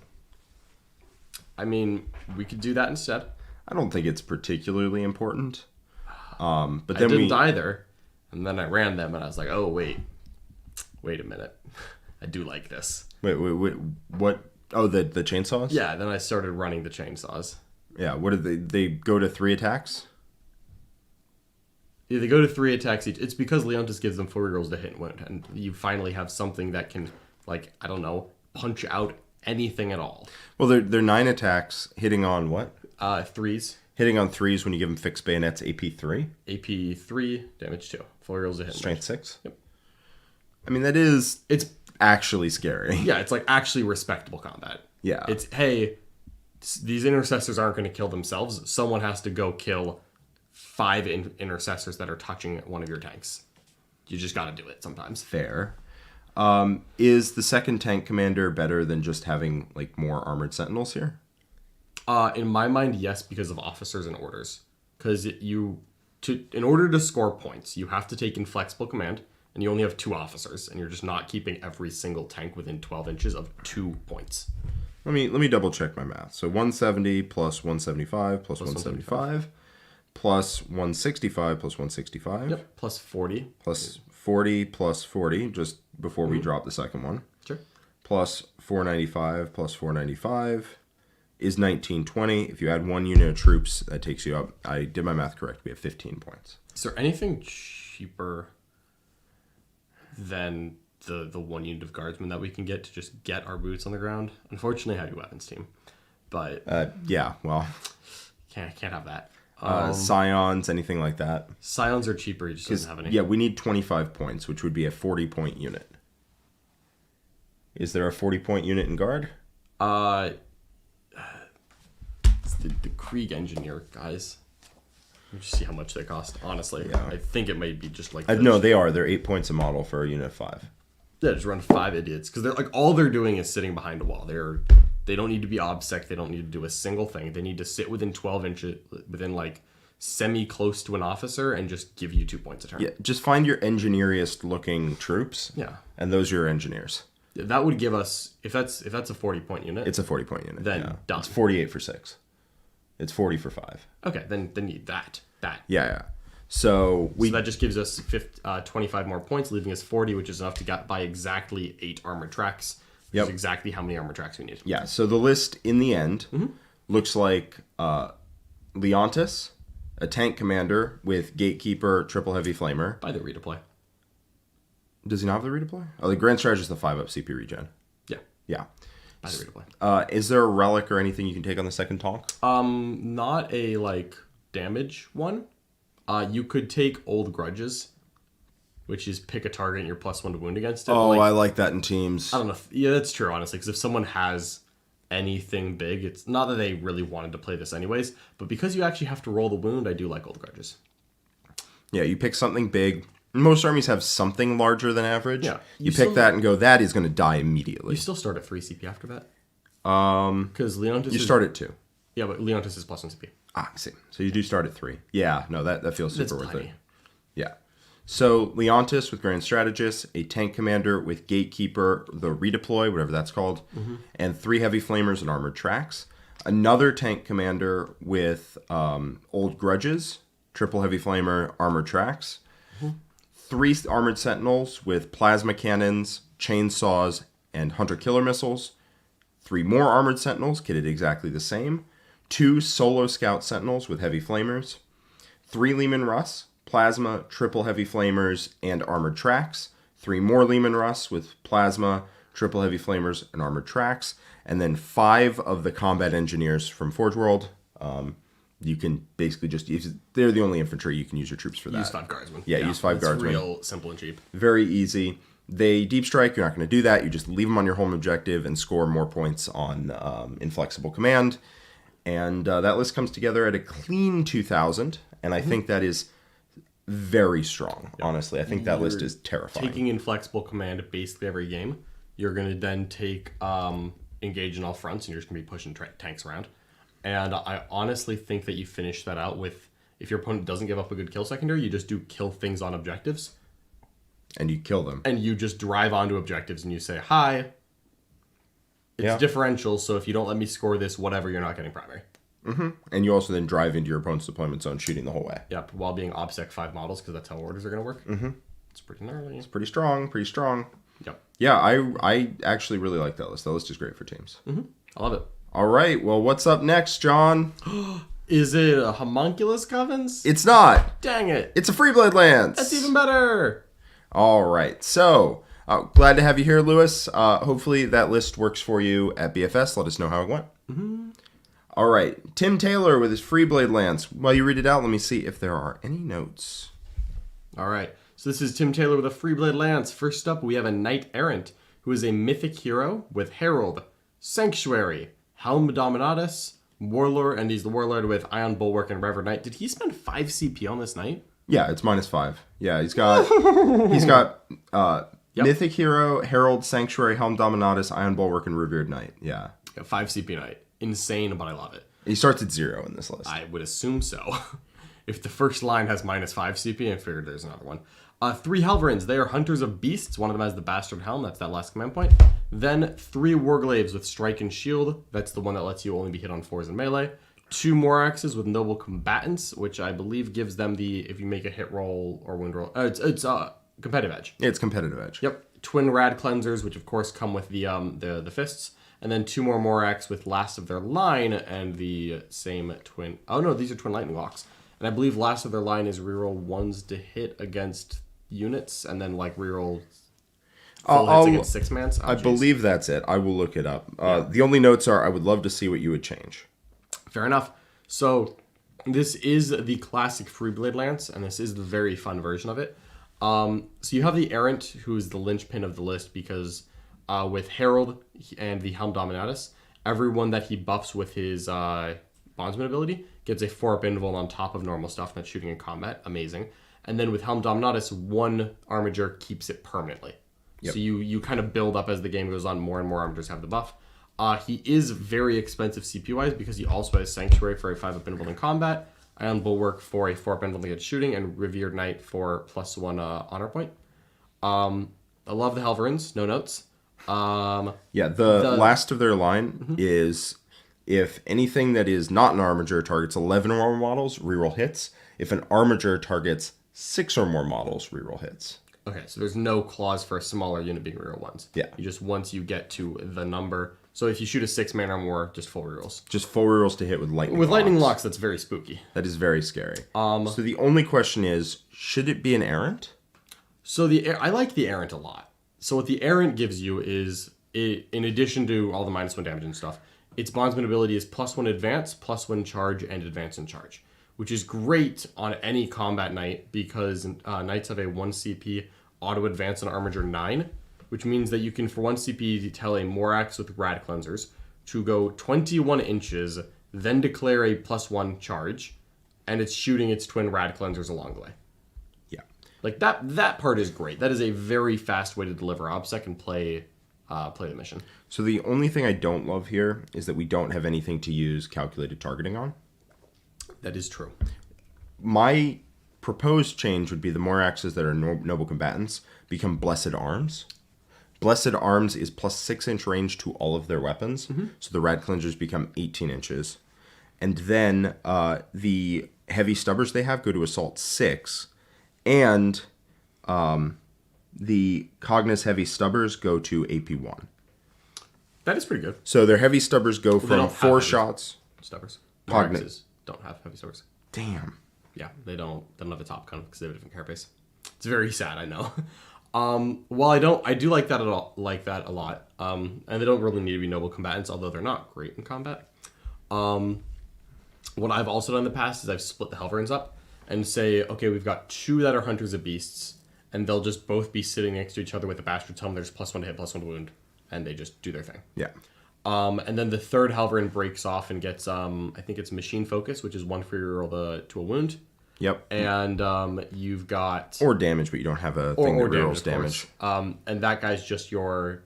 [SPEAKER 1] I mean, we could do that instead.
[SPEAKER 2] I don't think it's particularly important. But
[SPEAKER 1] I
[SPEAKER 2] then
[SPEAKER 1] didn't either. And then I ran them and I was like, oh, wait a minute. I do like this.
[SPEAKER 2] Wait, what? Oh, the chainsaws?
[SPEAKER 1] Yeah, then I started running the chainsaws.
[SPEAKER 2] Yeah, what did they go to 3 attacks?
[SPEAKER 1] Yeah, they go to 3 attacks each. It's because Leontis gives them 4 rolls to hit and wound. And you finally have something that can, like, I don't know, punch out anything at all.
[SPEAKER 2] Well, they're 9 attacks, hitting on what?
[SPEAKER 1] 3s.
[SPEAKER 2] Hitting on 3s when you give them fixed bayonets, AP 3.
[SPEAKER 1] AP 3, damage 2. 4 rolls to hit and wound.
[SPEAKER 2] Strength 6.
[SPEAKER 1] Yep.
[SPEAKER 2] I mean, it's actually scary.
[SPEAKER 1] Yeah, it's like actually respectable combat.
[SPEAKER 2] Yeah.
[SPEAKER 1] It's, hey, these intercessors aren't going to kill themselves. Someone has to go kill 5 intercessors that are touching one of your tanks. You just got to do it sometimes.
[SPEAKER 2] Fair. Is the 2nd tank commander better than just having like more armored sentinels here?
[SPEAKER 1] In my mind, yes, because of officers and orders. Because in order to score points, you have to take inflexible command, and you only have 2 officers, and you're just not keeping every single tank within 12 inches of 2 points.
[SPEAKER 2] Let me double check my math. So 170 plus 175 plus 175 plus 165 plus 165.
[SPEAKER 1] Yep, plus 40.
[SPEAKER 2] Plus 40 plus 40, just before we drop the second one.
[SPEAKER 1] Sure.
[SPEAKER 2] Plus 495 plus 495 is 1920. If you add 1 unit of troops, that takes you up. I did my math correct. We have 15 points.
[SPEAKER 1] Is there anything cheaper than the 1 unit of guardsmen that we can get to just get our boots on the ground? Unfortunately, I have a weapons team, but
[SPEAKER 2] Yeah, well,
[SPEAKER 1] can't have that.
[SPEAKER 2] scions, anything like that.
[SPEAKER 1] Scions are cheaper. He just doesn't have any.
[SPEAKER 2] Yeah, we need 25 points, which would be a 40-point unit. Is there a 40-point unit in guard?
[SPEAKER 1] It's the Krieg engineer guys. Let me just see how much they cost. Honestly,
[SPEAKER 2] Yeah.
[SPEAKER 1] I think it may be just like
[SPEAKER 2] No, they are. They're 8 points a model for a unit of 5.
[SPEAKER 1] Yeah, just run 5 idiots because they're like all they're doing is sitting behind a wall. They don't need to be obsec. They don't need to do a single thing. They need to sit within 12 inches, within like semi close to an officer, and just give you 2 points a turn.
[SPEAKER 2] Yeah, just find your engineeriest looking troops.
[SPEAKER 1] Yeah.
[SPEAKER 2] And those are your engineers.
[SPEAKER 1] That would give us if that's a 40-point unit.
[SPEAKER 2] It's a 40-point unit.
[SPEAKER 1] Then done.
[SPEAKER 2] It's 48 for 6. It's 40 for 5.
[SPEAKER 1] Okay, then need that.
[SPEAKER 2] Yeah. So
[SPEAKER 1] So that just gives us 25 more points, leaving us 40, which is enough to get by exactly 8 armored tracks. Which is exactly how many armored tracks we need.
[SPEAKER 2] Yeah, so the list in the end looks like Leontis, a tank commander with Gatekeeper, triple heavy flamer.
[SPEAKER 1] By the redeploy.
[SPEAKER 2] Does he not have the redeploy? Oh, the Grand Strategist is the 5-up CP regen.
[SPEAKER 1] Yeah.
[SPEAKER 2] Yeah.
[SPEAKER 1] By the redeploy.
[SPEAKER 2] Is there a relic or anything you can take on the second tonk?
[SPEAKER 1] Not a, damage one. You could take Old Grudges, which is pick a target and you're +1 to wound against it.
[SPEAKER 2] Oh, I like that in teams.
[SPEAKER 1] I don't know. Yeah, that's true, honestly, because if someone has anything big, it's not that they really wanted to play this anyways, but because you actually have to roll the wound, I do like Old Grudges.
[SPEAKER 2] Yeah, you pick something big. Most armies have something larger than average.
[SPEAKER 1] Yeah.
[SPEAKER 2] You pick that and go, that is going to die immediately.
[SPEAKER 1] You still start at 3 CP after that. Because Leontis
[SPEAKER 2] You start at 2.
[SPEAKER 1] Yeah, but Leontis is +1 CP.
[SPEAKER 2] Ah, I see. So you do start at 3. Yeah, no, that feels super worth
[SPEAKER 1] plenty.
[SPEAKER 2] it. Yeah. So Leontis with Grand Strategist, a tank commander with Gatekeeper, the redeploy, whatever that's called, and 3 heavy flamers and armored tracks. Another tank commander with Old Grudges, triple heavy flamer, armored tracks. 3 armored sentinels with plasma cannons, chainsaws, and hunter-killer missiles. 3 more armored sentinels, kitted exactly the same. 2 solo scout sentinels with heavy flamers. 3 Leman Russ, plasma, triple heavy flamers, and armored tracks. 3 more Leman Russ with plasma, triple heavy flamers, and armored tracks. And then 5 of the combat engineers from Forge World. You can basically just use, they're the only infantry, you can use your troops for that.
[SPEAKER 1] Use 5 guardsmen.
[SPEAKER 2] Yeah, use 5 guardsmen.
[SPEAKER 1] Real simple and cheap.
[SPEAKER 2] Very easy. They deep strike, you're not going to do that. You just leave them on your home objective and score more points on Inflexible Command. And that list comes together at a clean 2,000. And I think that is very strong, honestly. I think that list is terrifying.
[SPEAKER 1] Taking Inflexible Command basically every game, you're going to then take Engage in all fronts, and you're just going to be pushing tanks around. And I honestly think that you finish that out with, if your opponent doesn't give up a good kill secondary, you just do kill things on objectives.
[SPEAKER 2] And you kill them.
[SPEAKER 1] And you just drive onto objectives and you say, hi, it's differential, so if you don't let me score this, whatever, you're not getting primary.
[SPEAKER 2] And you also then drive into your opponent's deployment zone shooting the whole way.
[SPEAKER 1] Yep, while being OBSEC 5 models, because that's how orders are going to work. It's pretty gnarly.
[SPEAKER 2] It's pretty strong, pretty strong.
[SPEAKER 1] Yep.
[SPEAKER 2] Yeah, I actually really like that list. That list is great for teams.
[SPEAKER 1] I love it.
[SPEAKER 2] All right, well, what's up next, John?
[SPEAKER 1] Is it a Homunculus Covens?
[SPEAKER 2] It's not.
[SPEAKER 1] Dang it.
[SPEAKER 2] It's a Freeblade Lance.
[SPEAKER 1] That's even better.
[SPEAKER 2] All right, so glad to have you here, Lewis. Hopefully that list works for you at BFS. Let us know how it went. All right, Tim Taylor with his Freeblade Lance. While you read it out, let me see if there are any notes.
[SPEAKER 1] All right, so this is Tim Taylor with a Freeblade Lance. First up, we have a Knight Errant, who is a mythic hero with Herald, Sanctuary, Helm Dominatus, Warlord, and he's the Warlord with Ion Bulwark and Rever Knight. Did he spend 5 CP on this Knight?
[SPEAKER 2] Yeah, it's -5. Yeah, he's got Mythic Hero, Herald, Sanctuary, Helm Dominatus, Ion Bulwark, and Revered Knight. Yeah.
[SPEAKER 1] 5 CP Knight. Insane, but I love it.
[SPEAKER 2] He starts at 0 in this list.
[SPEAKER 1] I would assume so. If the first line has -5 CP, I figured there's another one. 3 Helverins. They are Hunters of Beasts. One of them has the Bastard Helm. That's that last command point. Then 3 Warglaives with Strike and Shield. That's the one that lets you only be hit on 4s and melee. 2 Moraxes with Noble Combatants, which I believe gives them the, if you make a hit roll or wound roll, it's competitive edge.
[SPEAKER 2] It's competitive edge.
[SPEAKER 1] Yep. Twin Rad Cleansers, which of course come with the fists. And then 2 more Morax with Last of their line and the same twin. Oh no, these are Twin Lightning Locks. And I believe Last of their line is reroll 1s to hit against units, and then reroll full hits against 6-mans.
[SPEAKER 2] I believe that's it. I will look it up. The only notes are, I would love to see what you would change.
[SPEAKER 1] Fair enough. So this is the classic Freeblade Lance, and this is the very fun version of it. So you have the Errant, who is the linchpin of the list, because with Herald and the Helm Dominatus, everyone that he buffs with his Bondsman ability gets a 4-up interval on top of normal stuff, and that's shooting in combat. Amazing. And then with Helm Dominatus, 1 Armiger keeps it permanently. Yep. So you kind of build up as the game goes on. More and more Armigers have the buff. He is very expensive CPU-wise because he also has Sanctuary for a 5-up interval in combat, Ion Bulwark for a 4-up interval against shooting, and Revered Knight for +1 honor point. I love the Helverins. No notes.
[SPEAKER 2] The last of their line is, if anything that is not an Armiger targets 11 or more models, reroll hits. If an armiger targets 6 or more models, reroll hits.
[SPEAKER 1] Okay, so there's no clause for a smaller unit being reroll ones.
[SPEAKER 2] Yeah.
[SPEAKER 1] You just, once you get to the number. So if you shoot a 6-man or more, just full rerolls.
[SPEAKER 2] Just full rerolls to hit with lightning
[SPEAKER 1] With
[SPEAKER 2] locks.
[SPEAKER 1] lightning locks, that's very spooky.
[SPEAKER 2] That is very scary. So the only question is, should it be an errant?
[SPEAKER 1] So I like the errant a lot. So what the errant gives you is, in addition to all the -1 damage and stuff, its bondsman ability is +1 advance, +1 charge, and advance and charge, which is great on any combat knight because knights have a 1 CP auto advance and armiger 9, which means that you can, for 1 CP, tell a Morax with Rad Cleansers to go 21 inches, then declare a +1 charge, and it's shooting its twin Rad Cleansers along the way.
[SPEAKER 2] Yeah.
[SPEAKER 1] Like, that part is great. That is a very fast way to deliver OBSEC and play the mission.
[SPEAKER 2] So the only thing I don't love here is that we don't have anything to use calculated targeting on.
[SPEAKER 1] That is true.
[SPEAKER 2] My proposed change would be the Moraxes that are noble combatants become Blessed Arms. Blessed Arms is +6-inch range to all of their weapons, so the Rad Cleansers become 18 inches. And then the heavy stubbers they have go to Assault 6, and the Cognis heavy stubbers go to AP 1.
[SPEAKER 1] That is pretty good.
[SPEAKER 2] So their heavy stubbers go from
[SPEAKER 1] don't have
[SPEAKER 2] 4
[SPEAKER 1] heavy
[SPEAKER 2] shots.
[SPEAKER 1] Stubbers.
[SPEAKER 2] Cognis.
[SPEAKER 1] Moraxes don't have heavy stubbers.
[SPEAKER 2] Damn.
[SPEAKER 1] Yeah, they don't have the top gun because they have a different carapace. It's very sad, I know. Well, I do like that a lot. And they don't really need to be noble combatants, although they're not great in combat. What I've also done in the past is I've split the Helverins up and say, okay, we've got 2 that are Hunters of Beasts, and they'll just both be sitting next to each other with a bastard tome. There's +1 to hit, +1 to wound, and they just do their thing.
[SPEAKER 2] Yeah.
[SPEAKER 1] And then the third Helverin breaks off and gets, I think it's Machine Focus, which is 1 for your roll to a wound.
[SPEAKER 2] Yep.
[SPEAKER 1] And you've got...
[SPEAKER 2] Or damage, but you don't have a thing that rerolls damage.
[SPEAKER 1] And that guy's just your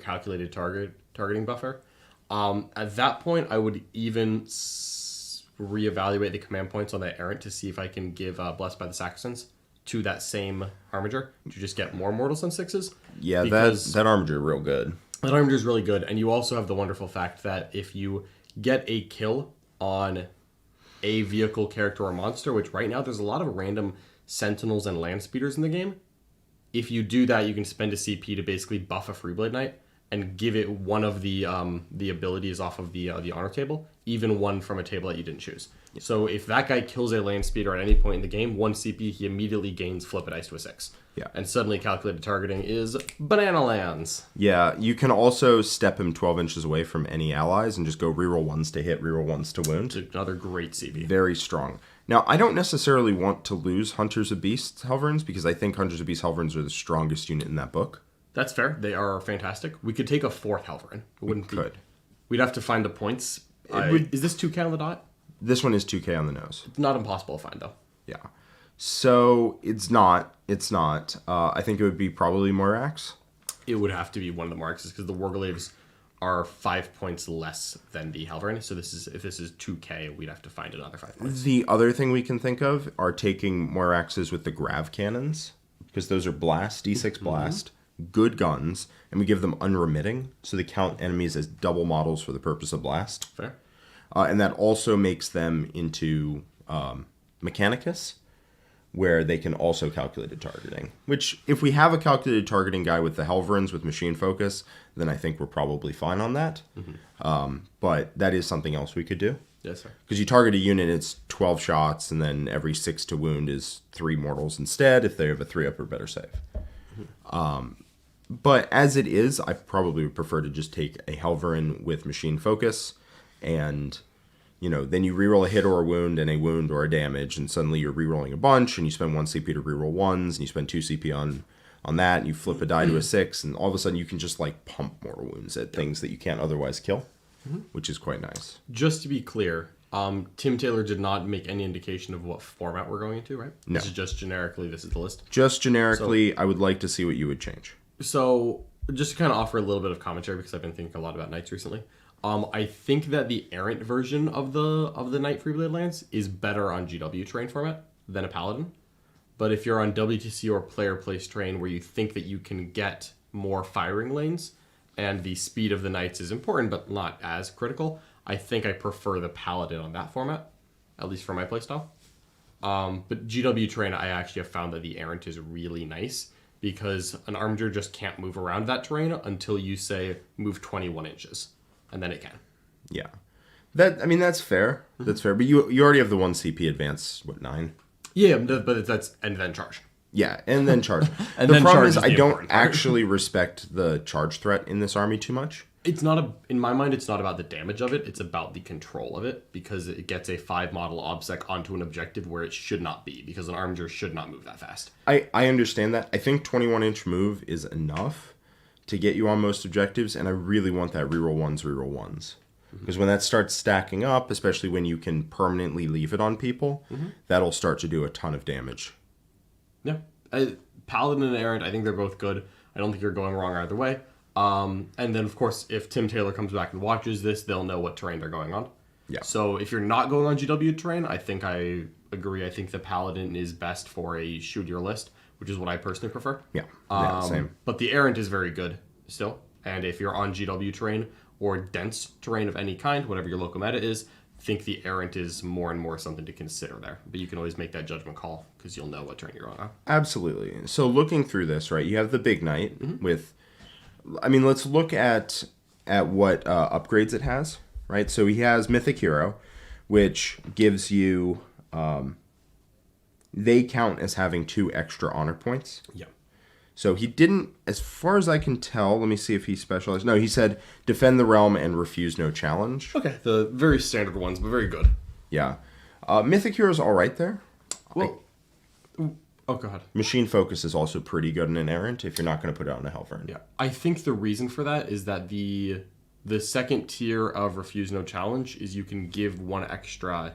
[SPEAKER 1] calculated targeting buffer. At that point, I would even reevaluate the command points on that errant to see if I can give Blessed by the Saxons to that same armiger to just get more mortals on 6s.
[SPEAKER 2] Yeah, that armiger real good.
[SPEAKER 1] That armiger is really good. And you also have the wonderful fact that if you get a kill on a vehicle, character, or monster, which right now there's a lot of random sentinels and land speeders in the game. If you do that, you can spend a CP to basically buff a Freeblade Knight and give it one of the abilities off of the honor table, even one from a table that you didn't choose. Yeah. So if that guy kills a land speeder at any point in the game, 1 CP, he immediately gains Flip a Dice to a 6.
[SPEAKER 2] Yeah.
[SPEAKER 1] And suddenly calculated targeting is banana lands.
[SPEAKER 2] Yeah, you can also step him 12 inches away from any allies and just go reroll 1s to hit, reroll 1s to wound.
[SPEAKER 1] It's another great CP.
[SPEAKER 2] Very strong. Now, I don't necessarily want to lose Hunters of Beasts Helverins because I think Hunters of Beasts Helverins are the strongest unit in that book.
[SPEAKER 1] That's fair. They are fantastic. We could take a 4th Helverin. We'd have to find the points. Is this 2K on the dot?
[SPEAKER 2] This one is 2K on the nose.
[SPEAKER 1] It's not impossible to find, though.
[SPEAKER 2] Yeah. So, it's not. I think it would be probably Morax.
[SPEAKER 1] It would have to be one of the Moraxes because the Warglaves are 5 points less than the Helverin. So if this is 2K, we'd have to find another 5 points.
[SPEAKER 2] The other thing we can think of are taking Moraxes with the Grav Cannons because those are blast, D6 blast. Good guns, and we give them unremitting, so they count enemies as double models for the purpose of blast.
[SPEAKER 1] Fair.
[SPEAKER 2] And that also makes them into Mechanicus, where they can also calculated targeting. Which, if we have a calculated targeting guy with the Helverins with machine focus, then I think we're probably fine on that. But that is something else we could do.
[SPEAKER 1] Yes, sir.
[SPEAKER 2] Because you target a unit, it's 12 shots, and then every 6 to wound is 3 mortals instead, if they have a 3-up or better save. But as it is, I probably would prefer to just take a Helverin with machine focus, and then you reroll a hit or a wound and a wound or a damage, and suddenly you're rerolling a bunch, and you spend 1 CP to reroll 1s, and you spend 2 CP on that, and you flip a die to a 6, and all of a sudden you can just pump mortal wounds at things that you can't otherwise kill, which is quite nice.
[SPEAKER 1] Just to be clear, Tim Taylor did not make any indication of what format we're going into, right?
[SPEAKER 2] No.
[SPEAKER 1] This is just generically, this is the list.
[SPEAKER 2] Just generically, I would like to see what you would change.
[SPEAKER 1] So, just to kind of offer a little bit of commentary, because I've been thinking a lot about Knights recently. I think that the errant version of the Knight Freeblade Lance is better on GW terrain format than a Paladin. But if you're on WTC or player place terrain where you think that you can get more firing lanes, and the speed of the Knights is important but not as critical, I think I prefer the Paladin on that format, at least for my playstyle. But GW terrain, I actually have found that the errant is really nice because an armager just can't move around that terrain until you say move 21 inches, and then it can.
[SPEAKER 2] Yeah. That's fair. That's fair. But you already have the 1 CP advance, what, 9?
[SPEAKER 1] Yeah, but that's and then charge.
[SPEAKER 2] Yeah, and then charge.
[SPEAKER 1] And
[SPEAKER 2] the
[SPEAKER 1] then
[SPEAKER 2] problem
[SPEAKER 1] charge
[SPEAKER 2] is
[SPEAKER 1] is
[SPEAKER 2] I
[SPEAKER 1] the
[SPEAKER 2] don't
[SPEAKER 1] important part.
[SPEAKER 2] actually respect the charge threat in this army too much.
[SPEAKER 1] It's not in my mind, it's not about the damage of it, it's about the control of it, because it gets a 5 model obsec onto an objective where it should not be, because an armager should not move that fast.
[SPEAKER 2] I understand that. I think 21-inch move is enough to get you on most objectives, and I really want that reroll ones. Because when that starts stacking up, especially when you can permanently leave it on people, that'll start to do a ton of damage.
[SPEAKER 1] Yeah. Paladin and Errant, I think they're both good. I don't think you're going wrong either way. And then, of course, if Tim Taylor comes back and watches this, they'll know what terrain they're going on.
[SPEAKER 2] Yeah.
[SPEAKER 1] So if you're not going on GW terrain, I think I agree. I think the Paladin is best for a shoot your list, which is what I personally prefer.
[SPEAKER 2] Yeah, same.
[SPEAKER 1] But the Errant is very good still. And if you're on GW terrain or dense terrain of any kind, whatever your local meta is, I think the Errant is more and more something to consider there. But you can always make that judgment call because you'll know what terrain you're on.
[SPEAKER 2] Absolutely. So looking through this, right, you have the Big Knight with... let's look at what upgrades it has, right? So he has Mythic Hero, which gives you... they count as having 2 extra honor points.
[SPEAKER 1] Yeah.
[SPEAKER 2] So he didn't, as far as I can tell, let me see if he specialized. No, he said defend the realm and refuse no challenge.
[SPEAKER 1] Okay, the very standard ones, but very good.
[SPEAKER 2] Yeah. Mythic Hero's all right there.
[SPEAKER 1] Well, oh, go ahead.
[SPEAKER 2] Machine Focus is also pretty good in an Errant if you're not going to put it on a Hellvern.
[SPEAKER 1] Yeah, I think the reason for that is that the second tier of refuse no challenge is you can give 1 extra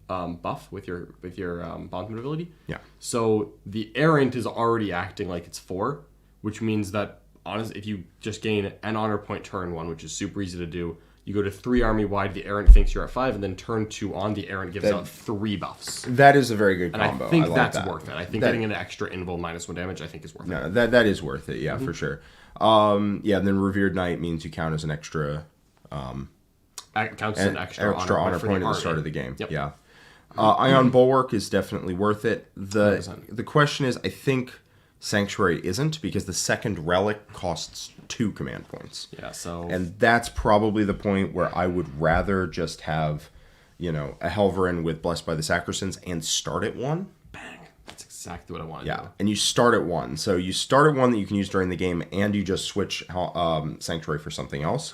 [SPEAKER 1] buff with your bondman ability.
[SPEAKER 2] Yeah.
[SPEAKER 1] So the Errant is already acting like it's 4, which means that honestly, if you just gain an honor point turn 1, which is super easy to do, you go to 3 army wide, the Errant thinks you're at 5, and then turn 2 on, the Errant gives out 3 buffs.
[SPEAKER 2] That is a very good
[SPEAKER 1] And
[SPEAKER 2] combo.
[SPEAKER 1] I think
[SPEAKER 2] like
[SPEAKER 1] that's
[SPEAKER 2] that.
[SPEAKER 1] worth it. I think getting an extra invul -1 damage, I think is worth it.
[SPEAKER 2] No, that is worth it, yeah, for sure. And then Revered Knight means you count as an extra...
[SPEAKER 1] It counts as an extra honor
[SPEAKER 2] point at the
[SPEAKER 1] army.
[SPEAKER 2] start of the game.
[SPEAKER 1] Yep.
[SPEAKER 2] Yeah. Ion Bulwark is definitely worth it. The
[SPEAKER 1] 100%.
[SPEAKER 2] The question is, I think Sanctuary isn't, because the second relic costs 2 command points.
[SPEAKER 1] Yeah, so...
[SPEAKER 2] And that's probably the point where I would rather just have, a Helverin with Blessed by the Sacrosands and start at 1.
[SPEAKER 1] Bang. That's exactly what I want to
[SPEAKER 2] Yeah,
[SPEAKER 1] do.
[SPEAKER 2] and you start at 1. So you start at 1 that you can use during the game, and you just switch Sanctuary for something else.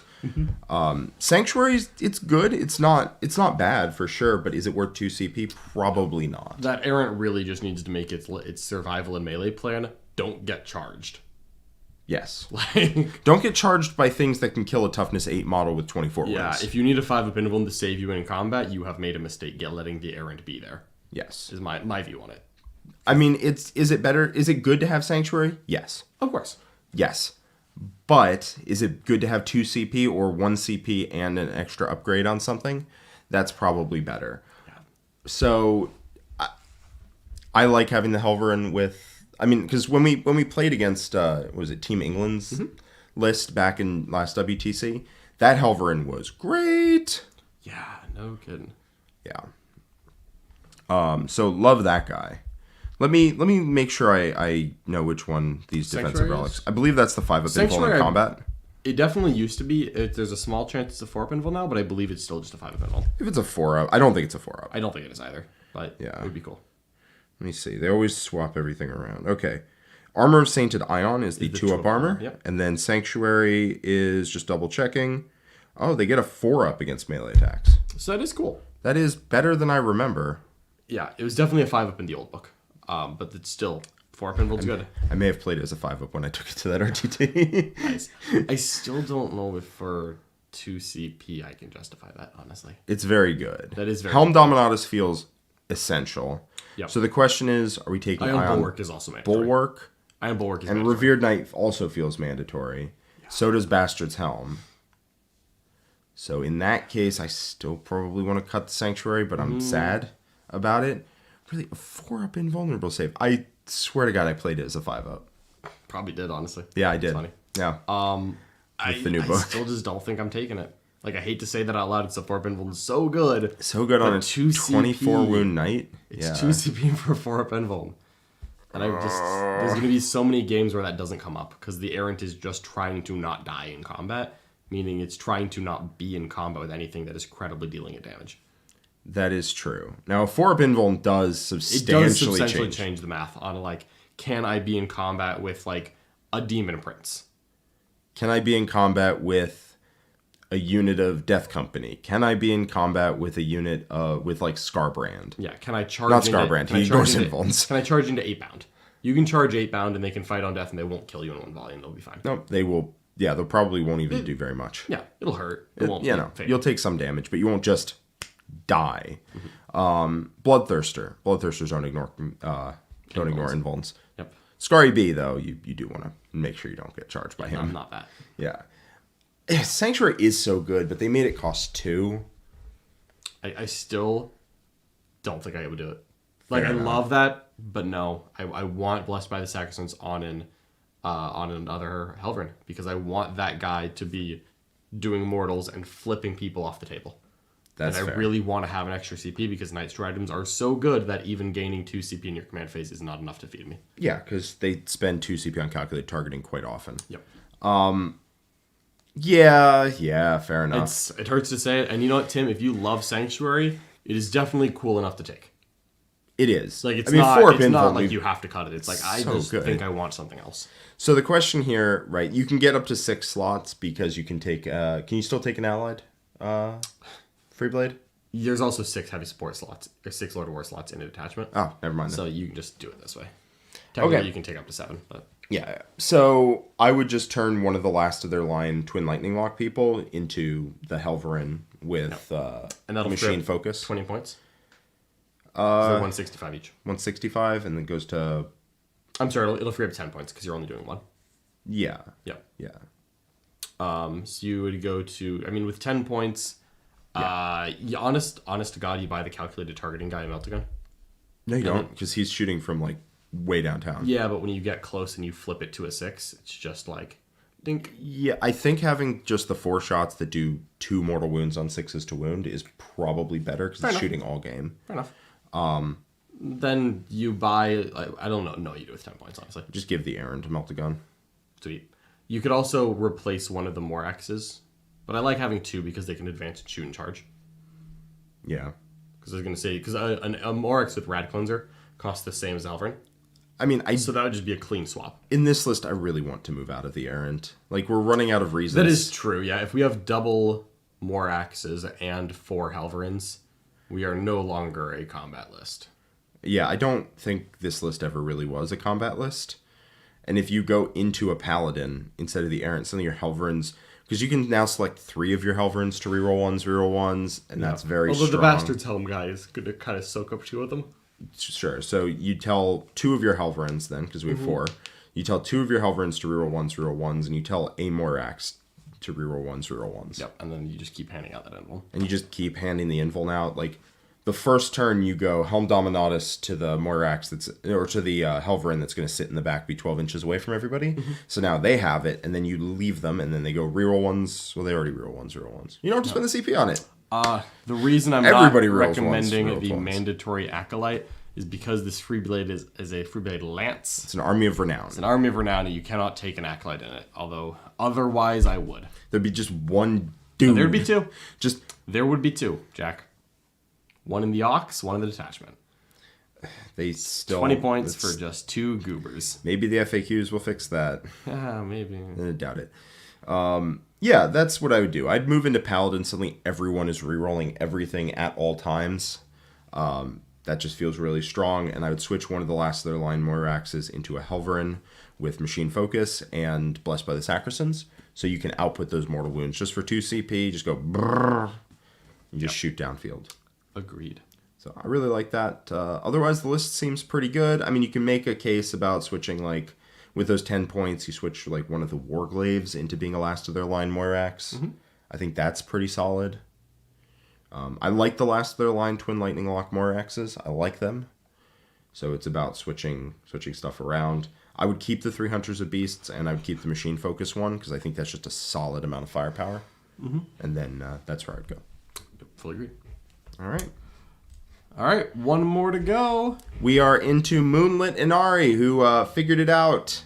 [SPEAKER 2] Sanctuary, it's good. It's not bad for sure, but is it worth 2 CP? Probably not.
[SPEAKER 1] That Errant really just needs to make its survival and melee plan. Don't get charged.
[SPEAKER 2] Yes.
[SPEAKER 1] Like,
[SPEAKER 2] Don't get charged by things that can kill a toughness 8 model with 24
[SPEAKER 1] yeah,
[SPEAKER 2] wins.
[SPEAKER 1] if you need a 5-up invuln to save you in combat, you have made a mistake letting the Errant be there.
[SPEAKER 2] Yes.
[SPEAKER 1] Is my view on it.
[SPEAKER 2] Is it better? Is it good to have Sanctuary? Yes.
[SPEAKER 1] Of course.
[SPEAKER 2] Yes. But is it good to have 2 CP or 1 CP and an extra upgrade on something? That's probably better.
[SPEAKER 1] Yeah.
[SPEAKER 2] So I like having the Helverin with... because when we played against, was it Team England's list back in last WTC, that Helverin was great.
[SPEAKER 1] Yeah, no kidding.
[SPEAKER 2] Yeah. So love that guy. Let me make sure I know which one these defensive
[SPEAKER 1] Sanctuary
[SPEAKER 2] relics.
[SPEAKER 1] is?
[SPEAKER 2] I believe that's the 5-up invul
[SPEAKER 1] Sanctuary,
[SPEAKER 2] in combat.
[SPEAKER 1] It definitely used to be. There's a small chance it's a 4-up invul now, but I believe it's still just a 5-up invul.
[SPEAKER 2] If it's a 4-up, I don't think it's a 4-up.
[SPEAKER 1] I don't think it is either, but
[SPEAKER 2] Yeah.
[SPEAKER 1] it would be cool.
[SPEAKER 2] Let me see. They always swap everything around. Okay. Armor of Sainted Ion is the 2-up armor.
[SPEAKER 1] Yep.
[SPEAKER 2] And then Sanctuary is just double checking. Oh, they get a 4-up against melee attacks.
[SPEAKER 1] So that is cool.
[SPEAKER 2] That is better than I remember.
[SPEAKER 1] Yeah, it was definitely a 5-up in the old book. But it's still 4-up invul's good.
[SPEAKER 2] I may have played it as a 5-up when I took it to that RTT.
[SPEAKER 1] Nice. I still don't know if for 2 CP I can justify that, honestly.
[SPEAKER 2] It's very good.
[SPEAKER 1] That is very
[SPEAKER 2] Helm Dominatus feels essential.
[SPEAKER 1] Yep.
[SPEAKER 2] So the question is, are we taking
[SPEAKER 1] Ion
[SPEAKER 2] Ion
[SPEAKER 1] Bulwark is also mandatory.
[SPEAKER 2] Bulwark?
[SPEAKER 1] Ion Bulwark is
[SPEAKER 2] And
[SPEAKER 1] mandatory.
[SPEAKER 2] Revered Knight also feels mandatory. Yeah. So does Bastard's Helm. So in that case, I still probably want to cut the Sanctuary, but I'm sad about it. Really, a 4-up invulnerable save. I swear to God, I played it as a 5-up.
[SPEAKER 1] Probably did, honestly.
[SPEAKER 2] Yeah, I did.
[SPEAKER 1] Funny.
[SPEAKER 2] Yeah.
[SPEAKER 1] I
[SPEAKER 2] the new book.
[SPEAKER 1] still just don't think I'm taking it. Like, I hate to say that out loud, except 4-up Invuln is so good.
[SPEAKER 2] So good on a
[SPEAKER 1] 2
[SPEAKER 2] 24
[SPEAKER 1] CP.
[SPEAKER 2] wound knight.
[SPEAKER 1] It's 2 CP for 4-up Invuln. And there's going to be so many games where that doesn't come up, because the Errant is just trying to not die in combat, meaning it's trying to not be in combat with anything that is credibly dealing it damage.
[SPEAKER 2] That is true. Now, a 4-up Invuln does substantially
[SPEAKER 1] change the math on, like, can I be in combat with, like, a Demon Prince?
[SPEAKER 2] Can I be in combat with a unit of Death Company? Can I be in combat with a unit with like Scarbrand?
[SPEAKER 1] Yeah, can I charge
[SPEAKER 2] Not Scarbrand, he ignores Invulns.
[SPEAKER 1] Can I charge into 8-bound? You can charge 8-bound and they can fight on death and they won't kill you in one volume. They'll be fine.
[SPEAKER 2] No, they will. Yeah, they'll probably won't even do very much.
[SPEAKER 1] Yeah, it'll hurt. It won't.
[SPEAKER 2] You know, you'll take some damage, but you won't just die. Bloodthirster. Bloodthirsters don't ignore Invulns.
[SPEAKER 1] Yep.
[SPEAKER 2] Scary B, though, you do want to make sure you don't get charged by him.
[SPEAKER 1] I'm not that.
[SPEAKER 2] Yeah. Sanctuary is so good, but they made it cost 2.
[SPEAKER 1] I still don't think I would do it. Like, I love that, but no. I want Blessed by the Sacrosanct on another Helverin, because I want that guy to be doing mortals and flipping people off the table.
[SPEAKER 2] That's
[SPEAKER 1] and I
[SPEAKER 2] fair.
[SPEAKER 1] really want to have an extra CP, because Night Stridems are so good that even gaining 2 CP in your command phase is not enough to feed me.
[SPEAKER 2] Yeah, because they spend 2 CP on calculated targeting quite often.
[SPEAKER 1] Yep.
[SPEAKER 2] Yeah, fair enough.
[SPEAKER 1] It hurts to say it, and you know what, Tim? If you love Sanctuary, it is definitely cool enough to take.
[SPEAKER 2] It is.
[SPEAKER 1] Like, it's
[SPEAKER 2] 4-up
[SPEAKER 1] not
[SPEAKER 2] Invuln,
[SPEAKER 1] like you have to cut it. It's like, I just think I want something else.
[SPEAKER 2] So the question here, right, you can get up to 6 slots because you can take, can you still take an allied Freeblade?
[SPEAKER 1] There's also 6 heavy support slots, or 6 Lord of War slots in a detachment.
[SPEAKER 2] Oh, never mind then.
[SPEAKER 1] So you can just do it this way. Technically,
[SPEAKER 2] Okay.
[SPEAKER 1] you can take up to 7, but...
[SPEAKER 2] Yeah, so I would just turn one of the last of their line Twin Lightning Lock people into the Helverin with
[SPEAKER 1] And that'll
[SPEAKER 2] machine
[SPEAKER 1] strip
[SPEAKER 2] focus.
[SPEAKER 1] 20 points? So 165 each.
[SPEAKER 2] 165, and then goes to...
[SPEAKER 1] I'm sorry, it'll free up 10 points, because you're only doing 1.
[SPEAKER 2] Yeah.
[SPEAKER 1] Yep.
[SPEAKER 2] Yeah.
[SPEAKER 1] So you would go to... I mean, with 10 points... honest to God, you buy the calculated targeting guy in Meltagun.
[SPEAKER 2] No, you don't, because he's shooting from, like, way downtown.
[SPEAKER 1] Yeah, but when you get close and you flip it to a 6, it's just like, dink.
[SPEAKER 2] Yeah, I think having just the 4 shots that do 2 mortal wounds on 6s to wound is probably better, because it's shooting all game.
[SPEAKER 1] Fair enough. Then you buy... I don't know. No, you do with 10 points, honestly.
[SPEAKER 2] Just give the Aaron to melt the gun.
[SPEAKER 1] Sweet. You could also replace one of the Moraxes, but I like having 2 because they can advance and shoot and charge.
[SPEAKER 2] Yeah.
[SPEAKER 1] Because I was going to say, because a Morax with Rad Cleanser costs the same as Alvarin.
[SPEAKER 2] I mean,
[SPEAKER 1] So that would just be a clean swap.
[SPEAKER 2] in this list, I really want to move out of the errant. Like, we're running out of reasons.
[SPEAKER 1] That is true, yeah. If we have double Moraxes and 4 Helverins, we are no longer a combat list.
[SPEAKER 2] Yeah, I don't think this list ever really was a combat list. And if you go into a paladin instead of the errant, some of your Helverins... Because you can now select 3 of your Helverins to reroll ones, and that's very strong.
[SPEAKER 1] Although the Bastard's Helm guy is going to kind of soak up 2 of them.
[SPEAKER 2] Sure. So you tell 2 of your Helverins then, because we have 4. You tell 2 of your Helverins to reroll ones, and you tell a Morax to reroll ones.
[SPEAKER 1] Yep, and then you just keep handing out that Invul.
[SPEAKER 2] And you just keep handing the Invul out. Like, the first turn you go Helm Dominatus to the Morax or to the Helverin that's going to sit in the back, be 12 inches away from everybody. So now they have it, and then you leave them, and then they go reroll ones. Well, they already reroll ones. You don't have to spend the CP on it.
[SPEAKER 1] The reason I'm
[SPEAKER 2] Everybody
[SPEAKER 1] not
[SPEAKER 2] rolls
[SPEAKER 1] recommending
[SPEAKER 2] once,
[SPEAKER 1] the
[SPEAKER 2] rolls once.
[SPEAKER 1] mandatory Acolyte is because this Freeblade is a Freeblade Lance.
[SPEAKER 2] It's an army of renown.
[SPEAKER 1] It's an army of renown, and you cannot take an Acolyte in it. Although, otherwise, I would.
[SPEAKER 2] There'd be just one dude.
[SPEAKER 1] There'd be 2.
[SPEAKER 2] Just
[SPEAKER 1] There would be 2, Jack. 1 in the Ox, 1 in the detachment.
[SPEAKER 2] they still
[SPEAKER 1] 20 points for just 2 goobers.
[SPEAKER 2] Maybe the FAQs will fix that.
[SPEAKER 1] Maybe.
[SPEAKER 2] I doubt it. Yeah, that's what I would do. I'd move into Paladin. Suddenly everyone is rerolling everything at all times. That just feels really strong. And I would switch one of the last of their line Moiraxes into a Helverin with Machine Focus and Blessed by the Sacrosanct. So you can output those mortal wounds just for 2 CP. Just go brrr, and just shoot downfield.
[SPEAKER 1] Agreed.
[SPEAKER 2] So I really like that. Otherwise, the list seems pretty good. I mean, you can make a case about switching, like, with those 10 points, you switch, like, one of the Warglaves into being a last of their line Moirax. I think that's pretty solid. I like the last of their line Twin Lightning Lock Moiraxes. I like them. So it's about switching stuff around. I would keep the 3 Hunters of Beasts, and I would keep the Machine Focus one, because I think that's just a solid amount of firepower. And then that's where I'd go.
[SPEAKER 1] Fully agreed.
[SPEAKER 2] All right.
[SPEAKER 1] All right, one more to go.
[SPEAKER 2] We are into Moonlit Inari, who figured it out.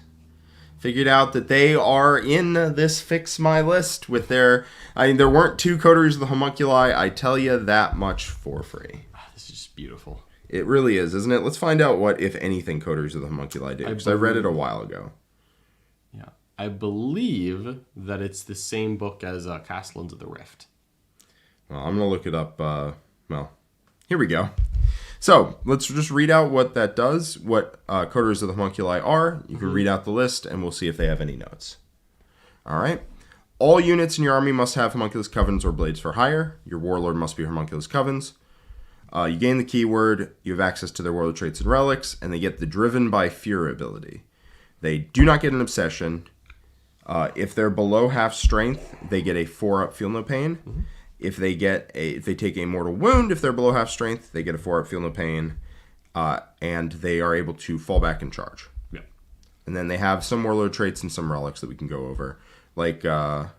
[SPEAKER 2] Figured out that they are in this Fix My List with their... I mean, there weren't 2 coteries of the homunculi. I tell you that much for free.
[SPEAKER 1] This is just beautiful.
[SPEAKER 2] It really is, isn't it? Let's find out what, if anything, coteries of the homunculi do. Because I read it a while ago.
[SPEAKER 1] Yeah. I believe that it's the same book as Castellans of the Rift.
[SPEAKER 2] Well, I'm going to look it up. Here we go. So, let's just read out what that does, what coteries of the homunculi are. You can read out the list, and we'll see if they have any notes. All right. All units in your army must have homunculus covens or blades for hire. Your warlord must be homunculus covens. You gain the keyword, you have access to their warlord traits and relics, and they get the Driven by Fear ability. They do not get an obsession. If they're below half strength, they get a 4-up feel no pain. If they take a mortal wound, if they're below half strength, they get a 4-up feel no pain, and they are able to fall back and charge.
[SPEAKER 1] Yeah.
[SPEAKER 2] And then they have some warlord traits and some relics that we can go over, like
[SPEAKER 1] I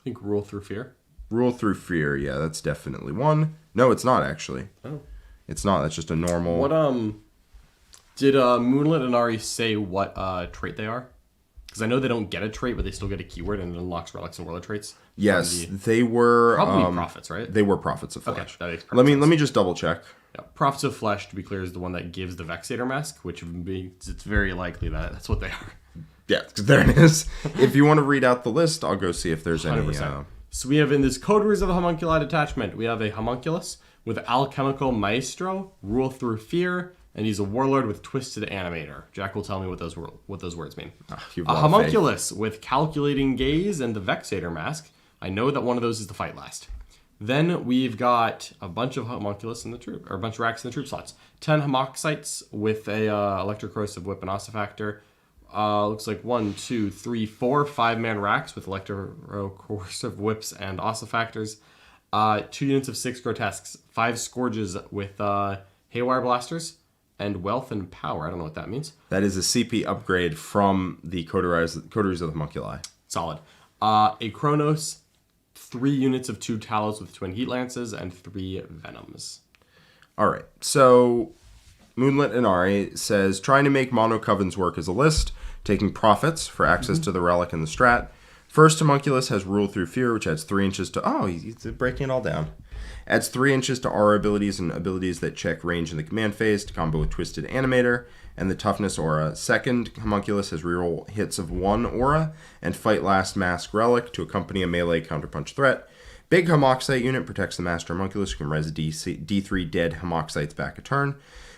[SPEAKER 1] think Rule Through Fear.
[SPEAKER 2] Rule Through Fear. Yeah, that's definitely one. No, it's not actually.
[SPEAKER 1] Oh,
[SPEAKER 2] it's not. That's just a normal.
[SPEAKER 1] What did Moonlit and Ari say what trait they are? Because I know they don't get a trait, but they still get a keyword and it unlocks relics and warlord traits.
[SPEAKER 2] Yes, they were
[SPEAKER 1] probably prophets, right?
[SPEAKER 2] They were prophets of flesh.
[SPEAKER 1] Okay, that makes
[SPEAKER 2] let
[SPEAKER 1] sense.
[SPEAKER 2] me just double check.
[SPEAKER 1] Yeah, prophets of flesh, to be clear, is the one that gives the Vexator mask, which it's very likely that that's what they are.
[SPEAKER 2] Yeah, there it is. If you want to read out the list, I'll go see if there's
[SPEAKER 1] 100%.
[SPEAKER 2] any.
[SPEAKER 1] So we have in this coteries of the homunculi detachment, we have a homunculus with alchemical maestro, Rule Through Fear, and he's a warlord with twisted animator. Jack will tell me what those words mean.
[SPEAKER 2] You've
[SPEAKER 1] A
[SPEAKER 2] lost
[SPEAKER 1] homunculus with calculating gaze and the Vexator mask. I know that one of those is the fight last. Then we've got a bunch of homunculus in the troop, or a bunch of racks in the troop slots. 10 homoxites with a electrocorrosive whip and ossifactor. Looks like 1, 2, 3, 4 5-man racks with electrocorrosive whips and ossifactors. 2 units of 6 grotesques. 5 scourges with haywire blasters. And wealth and power. I don't know what that means.
[SPEAKER 2] That is a CP upgrade from the coteries of the homunculi.
[SPEAKER 1] Solid. A Chronos, 3 units of 2 Talos with twin heat lances, and 3 Venoms.
[SPEAKER 2] All right. So, Moonlit Inari says, trying to make mono covens work as a list, taking profits for access to the relic and the strat. First homunculus has Rule Through Fear, which adds 3 inches to... Oh, he's breaking it all down. Adds 3 inches to aura abilities and abilities that check range in the command phase to combo with Twisted Animator and the Toughness aura. Second homunculus has reroll hits of 1 aura and Fight Last Mask Relic to accompany a melee counterpunch threat. Big Homoxite unit protects the Master Homunculus who can res D3 dead Homoxites back a turn.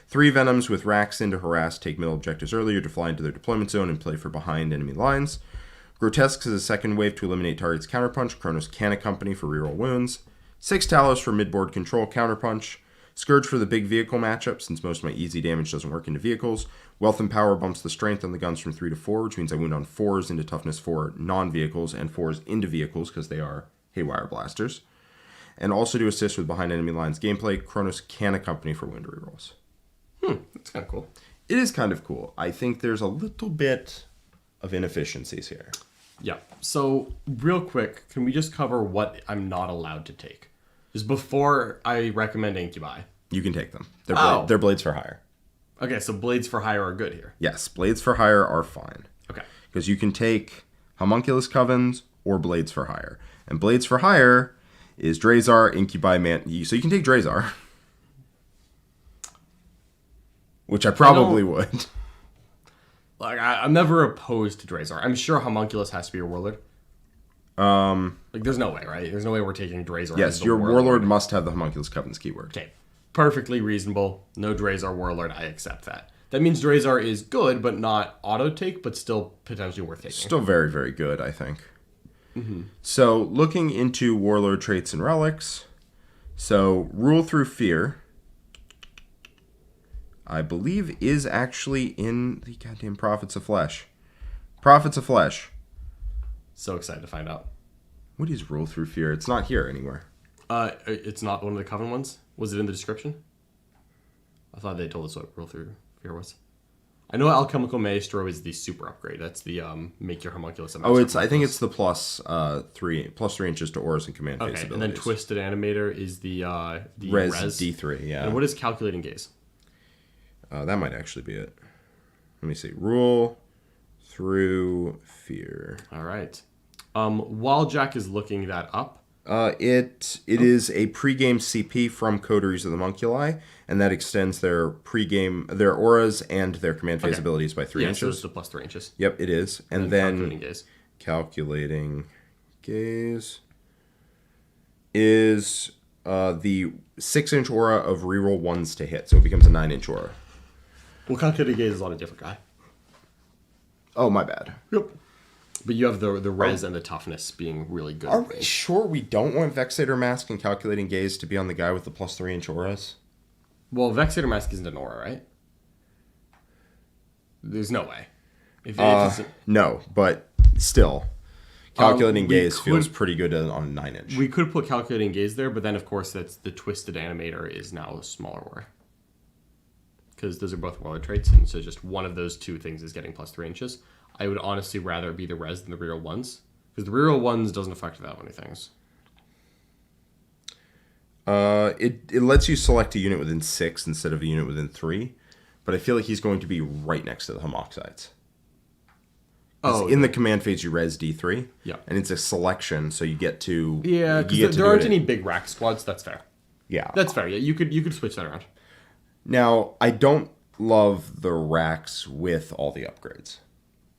[SPEAKER 2] 3 Venoms with racks in to harass, take middle objectives earlier to fly into their deployment zone and play for behind enemy lines. Grotesques is a second wave to eliminate target's counterpunch. Chronos can accompany for reroll wounds. 6 Talos for midboard control counterpunch. Scourge for the big vehicle matchup, since most of my easy damage doesn't work into vehicles. Wealth and Power bumps the strength on the guns from 3 to 4, which means I wound on 4s into toughness for non-vehicles and 4s into vehicles because they are haywire blasters. And also to assist with behind enemy lines gameplay, Chronos can accompany for wound rerolls.
[SPEAKER 1] That's kind of cool.
[SPEAKER 2] It is kind of cool. I think there's a little bit of inefficiencies here.
[SPEAKER 1] Yeah. So, real quick, can we just cover what I'm not allowed to take? Just before I recommend Incubi.
[SPEAKER 2] You can take them.
[SPEAKER 1] Oh.
[SPEAKER 2] They're blades for hire.
[SPEAKER 1] Okay, so blades for hire are good here.
[SPEAKER 2] Yes, blades for hire are fine.
[SPEAKER 1] Okay.
[SPEAKER 2] Because you can take homunculus covens or blades for hire. And blades for hire is Drazar, Incubi, So you can take Drazar. Which I probably would.
[SPEAKER 1] Like, I'm never opposed to Drazar. I'm sure homunculus has to be your warlord. Like, there's no way, right? There's no way we're taking Drazar.
[SPEAKER 2] Yes, your warlord must have the homunculus covens keyword.
[SPEAKER 1] Okay, perfectly reasonable. No Drazar warlord, I accept that. That means Drazar is good, but not auto-take, but still potentially worth taking.
[SPEAKER 2] Still very, very good, I think. So, looking into warlord traits and relics. So, Rule Through Fear, I believe, is actually in the goddamn Prophets of Flesh. Prophets of Flesh.
[SPEAKER 1] So excited to find out.
[SPEAKER 2] What is Rule Through Fear? It's not here anywhere.
[SPEAKER 1] It's not one of the Coven ones? Was it in the description? I thought they told us what Rule Through Fear was. I know Alchemical Maestro is the super upgrade. That's the make your homunculus.
[SPEAKER 2] Oh, I think it's the plus 3 inches to auras and command phase
[SPEAKER 1] okay,
[SPEAKER 2] abilities.
[SPEAKER 1] and then Twisted Animator is the
[SPEAKER 2] Res
[SPEAKER 1] res.
[SPEAKER 2] D3, yeah.
[SPEAKER 1] And what is Calculating Gaze?
[SPEAKER 2] That might actually be it. Let me see. Rule through fear.
[SPEAKER 1] All right. While Jack is looking that up,
[SPEAKER 2] It is a pregame CP from Coteries of the Homunculi, and that extends their auras and their command phase abilities by 3
[SPEAKER 1] so
[SPEAKER 2] inches.
[SPEAKER 1] it's the plus 3 inches.
[SPEAKER 2] Yep, it is. And then
[SPEAKER 1] Calculating Gaze.
[SPEAKER 2] Calculating Gaze is the 6-inch aura of reroll 1s to hit, so it becomes a 9-inch aura.
[SPEAKER 1] Well, Calculating Gaze is on a different guy.
[SPEAKER 2] Oh, my bad.
[SPEAKER 1] Yep. But you have the res and the toughness being really good.
[SPEAKER 2] Are we sure we don't want Vexator Mask and Calculating Gaze to be on the guy with the plus 3-inch auras?
[SPEAKER 1] Well, Vexator Mask isn't an aura, right? There's no way. If
[SPEAKER 2] No, but still. Calculating Gaze
[SPEAKER 1] could-
[SPEAKER 2] feels pretty good on a 9-inch.
[SPEAKER 1] we could put Calculating Gaze there, but then, of course, that's the Twisted Animator is now a smaller aura. Because those are both warlord traits, and so just one of those two things is getting plus 3 inches. I would honestly rather be the res than the reroll ones, because the reroll ones doesn't affect that many things.
[SPEAKER 2] It lets you select a unit within 6 instead of a unit within 3, but I feel like he's going to be right next to the Homoxites.
[SPEAKER 1] Oh,
[SPEAKER 2] in the command phase, you res D3,
[SPEAKER 1] yeah,
[SPEAKER 2] and it's a selection, so you get to
[SPEAKER 1] because there aren't any big rack squads. That's fair.
[SPEAKER 2] Yeah,
[SPEAKER 1] that's fair. Yeah, you could switch that around.
[SPEAKER 2] Now, I don't love the racks with all the upgrades.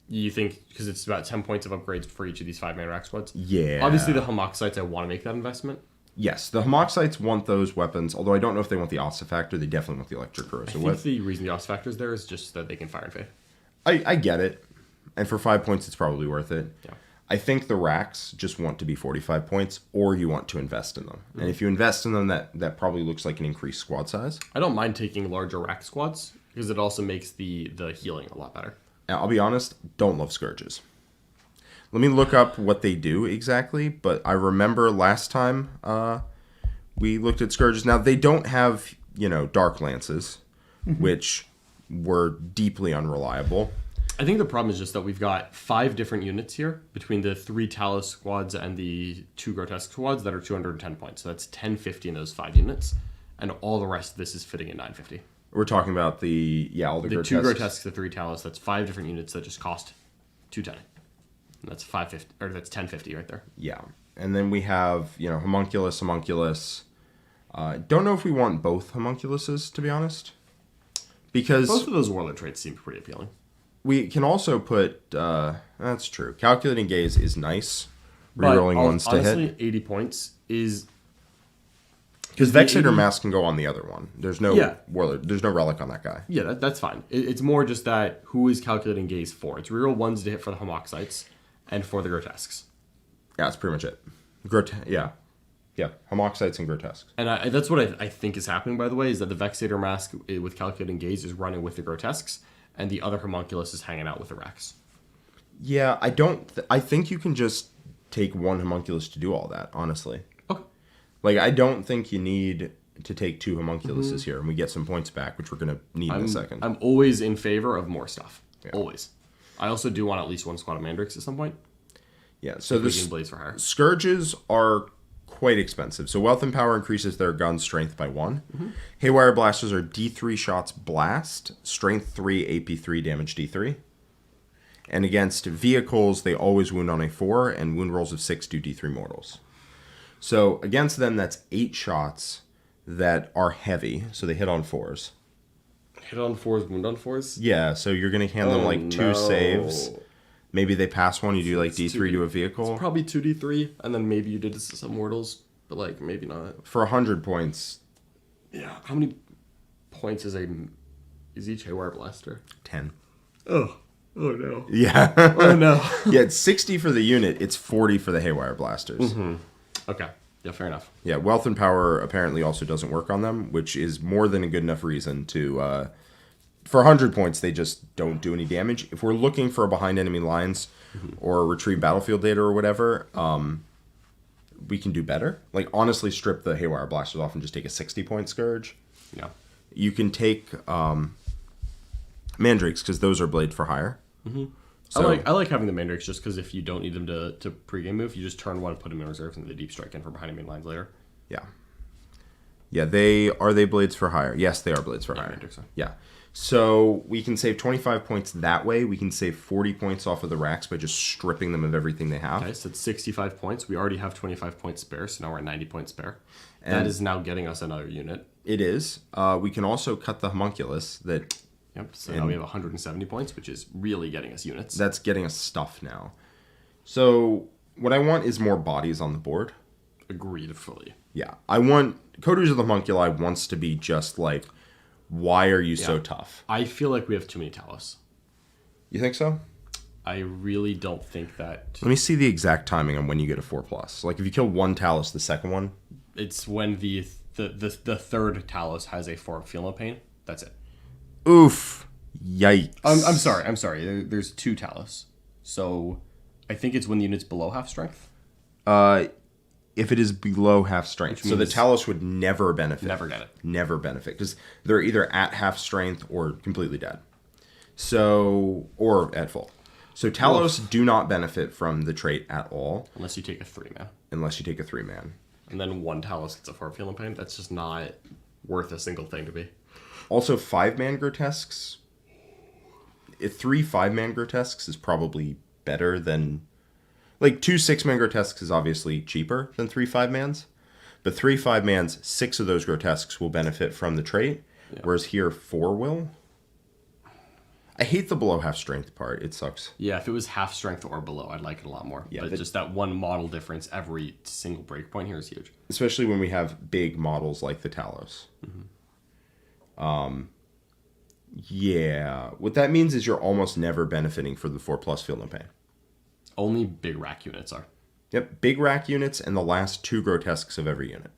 [SPEAKER 1] You think because it's about 10 points of upgrades for each of these 5-man rack squads?
[SPEAKER 2] Yeah.
[SPEAKER 1] Obviously, the Homoxites, I want to make that investment.
[SPEAKER 2] Yes, the Homoxites want those weapons, although I don't know if they want the Ossa Factor. They definitely want the Electric Corrosive.
[SPEAKER 1] I think the reason the Ossa Factor is there is just that they can fire and fade.
[SPEAKER 2] I get it. And for 5 points, it's probably worth it.
[SPEAKER 1] Yeah.
[SPEAKER 2] I think the racks just want to be 45 points, or you want to invest in them. Mm-hmm. And if you invest in them, that probably looks like an increased squad size.
[SPEAKER 1] I don't mind taking larger rack squads, because it also makes the healing a lot better.
[SPEAKER 2] Now, I'll be honest, don't love Scourges. Let me look up what they do exactly, but I remember last time we looked at Scourges. Now, they don't have, Dark Lances, which were deeply unreliable.
[SPEAKER 1] I think the problem is just that we've got 5 different units here between the 3 Talos squads and the 2 Grotesque squads that are 210 points. So that's 1050 in those 5 units, and all the rest of this is fitting at 950.
[SPEAKER 2] We're talking about all the Grotesques.
[SPEAKER 1] 2 Grotesques, the 3 Talos. That's 5 different units that just cost 210. And that's 550, or that's 1050 right there.
[SPEAKER 2] Yeah, and then we have Homunculus. Don't know if we want both Homunculuses, to be honest, because
[SPEAKER 1] both of those warlord traits seem pretty appealing.
[SPEAKER 2] We can also put that's true. Calculating Gaze is nice. Rerolling ones to hit.
[SPEAKER 1] Honestly, 80 points is
[SPEAKER 2] because Vexator Mask can go on the other one. There's no warlord. There's no relic on that guy.
[SPEAKER 1] Yeah, that's fine. It's more just that who is Calculating Gaze for? It's reroll 1s to hit for the Homoxites and for the Grotesques.
[SPEAKER 2] Yeah, that's pretty much it. Yeah, Homoxites and Grotesques.
[SPEAKER 1] And that's what I think is happening, by the way, is that the Vexator Mask with Calculating Gaze is running with the Grotesques, and the other Homunculus is hanging out with the Racks.
[SPEAKER 2] Yeah, I think you can just take one Homunculus to do all that, honestly.
[SPEAKER 1] Okay.
[SPEAKER 2] Like, I don't think you need to take 2 Homunculuses here, and we get some points back, which we're going to need in a second.
[SPEAKER 1] I'm always in favor of more stuff.
[SPEAKER 2] Yeah.
[SPEAKER 1] Always. I also do want at least one squad of Mandrakes at some point.
[SPEAKER 2] Yeah, so the
[SPEAKER 1] Blaze for hire.
[SPEAKER 2] Scourges are quite expensive. So Wealth and Power increases their gun strength by 1. Mm-hmm. Haywire Blasters are D3 shots blast, strength 3, AP 3, damage D3. And against vehicles, they always wound on a 4, and wound rolls of 6 do D3 mortals. So against them, that's 8 shots that are heavy, so they hit on 4s.
[SPEAKER 1] Hit on 4s, wound on 4s?
[SPEAKER 2] Yeah, so you're going to hand them like 2 saves. Maybe they pass one, you do like D3 to a vehicle.
[SPEAKER 1] It's probably 2D3, and then maybe you did some mortals, but like maybe not.
[SPEAKER 2] For 100 points.
[SPEAKER 1] Yeah, how many points is each Haywire Blaster?
[SPEAKER 2] 10.
[SPEAKER 1] Oh no.
[SPEAKER 2] Yeah.
[SPEAKER 1] Oh no.
[SPEAKER 2] Yeah, it's 60 for the unit, it's 40 for the Haywire Blasters.
[SPEAKER 1] Mm-hmm. Okay. Yeah, fair enough.
[SPEAKER 2] Yeah, Wealth and Power apparently also doesn't work on them, which is more than a good enough reason to... for 100 points, they just don't do any damage. If we're looking for behind enemy lines or retrieve battlefield data or whatever, we can do better. Like, honestly, strip the Haywire Blasters off and just take a 60-point Scourge.
[SPEAKER 1] Yeah.
[SPEAKER 2] You can take Mandrakes, because those are blades for hire. So,
[SPEAKER 1] I like having the Mandrakes just because if you don't need them to pregame move, you just turn one, put them in reserves, and the deep strike in from behind enemy lines later.
[SPEAKER 2] yeah. Yeah, they blades for hire? Yes, they are blades for hire.
[SPEAKER 1] Mandrakes are.
[SPEAKER 2] Yeah. So we can save 25 points that way. We can save 40 points off of the racks by just stripping them of everything they have.
[SPEAKER 1] Okay, so it's 65 points. We already have 25 points spare, so now we're at 90 points spare.
[SPEAKER 2] And
[SPEAKER 1] that is now getting us another unit.
[SPEAKER 2] It is. We can also cut the homunculus.
[SPEAKER 1] Yep, so now we have 170 points, which is really getting us units.
[SPEAKER 2] That's getting us stuff now. So what I want is more bodies on the board.
[SPEAKER 1] Agreed fully.
[SPEAKER 2] Yeah. I want... Coders of the Homunculi wants to be just like, why are you so tough?
[SPEAKER 1] I feel like we have too many Talos.
[SPEAKER 2] You think so?
[SPEAKER 1] I really don't think that...
[SPEAKER 2] Let me see the exact timing on when you get a 4+. Like, if you kill one Talos, the second one...
[SPEAKER 1] It's when the third Talos has a 4 Feel No Pain. That's it.
[SPEAKER 2] Oof. Yikes.
[SPEAKER 1] I'm sorry. There's 2 Talos. So, I think it's when the unit's below half strength.
[SPEAKER 2] If it is below half strength. So the Talos would never benefit.
[SPEAKER 1] Never get it.
[SPEAKER 2] Never benefit. Because they're either at half strength or completely dead. So, or at full. So Talos do not benefit from the trait at all.
[SPEAKER 1] Unless you take a 3-man.
[SPEAKER 2] Unless you take a 3-man.
[SPEAKER 1] And then one Talos gets a 4 Feel No Pain. That's just not worth a single thing to be.
[SPEAKER 2] Also, 5-man grotesques. 3 5-man grotesques is probably better than... Like, 2 6-man grotesques is obviously cheaper than 3 5-mans. But 3 5-mans, 6 of those grotesques will benefit from the trait. Yeah. Whereas here, 4 will. I hate the below half strength part. It sucks.
[SPEAKER 1] Yeah, if it was half strength or below, I'd like it a lot more. Yeah, but just that one model difference every single breakpoint here is huge.
[SPEAKER 2] Especially when we have big models like the Talos. Yeah. What that means is you're almost never benefiting for the 4+ Feel No Pain.
[SPEAKER 1] Only big rack units are.
[SPEAKER 2] Yep, big rack units and the last 2 grotesques of every unit.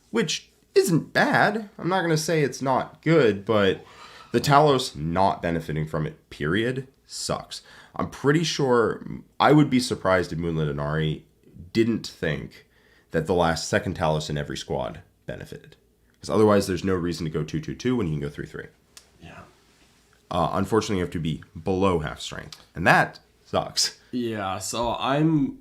[SPEAKER 2] Which isn't bad. I'm not going to say it's not good, but the Talos not benefiting from it, period, sucks. I'm pretty sure... I would be surprised if Moonlit Inari didn't think that the last second Talos in every squad benefited. Because otherwise there's no reason to go 2-2-2 when you can go 3-3.
[SPEAKER 1] Yeah.
[SPEAKER 2] Unfortunately, you have to be below half strength. And that sucks.
[SPEAKER 1] Yeah, so I'm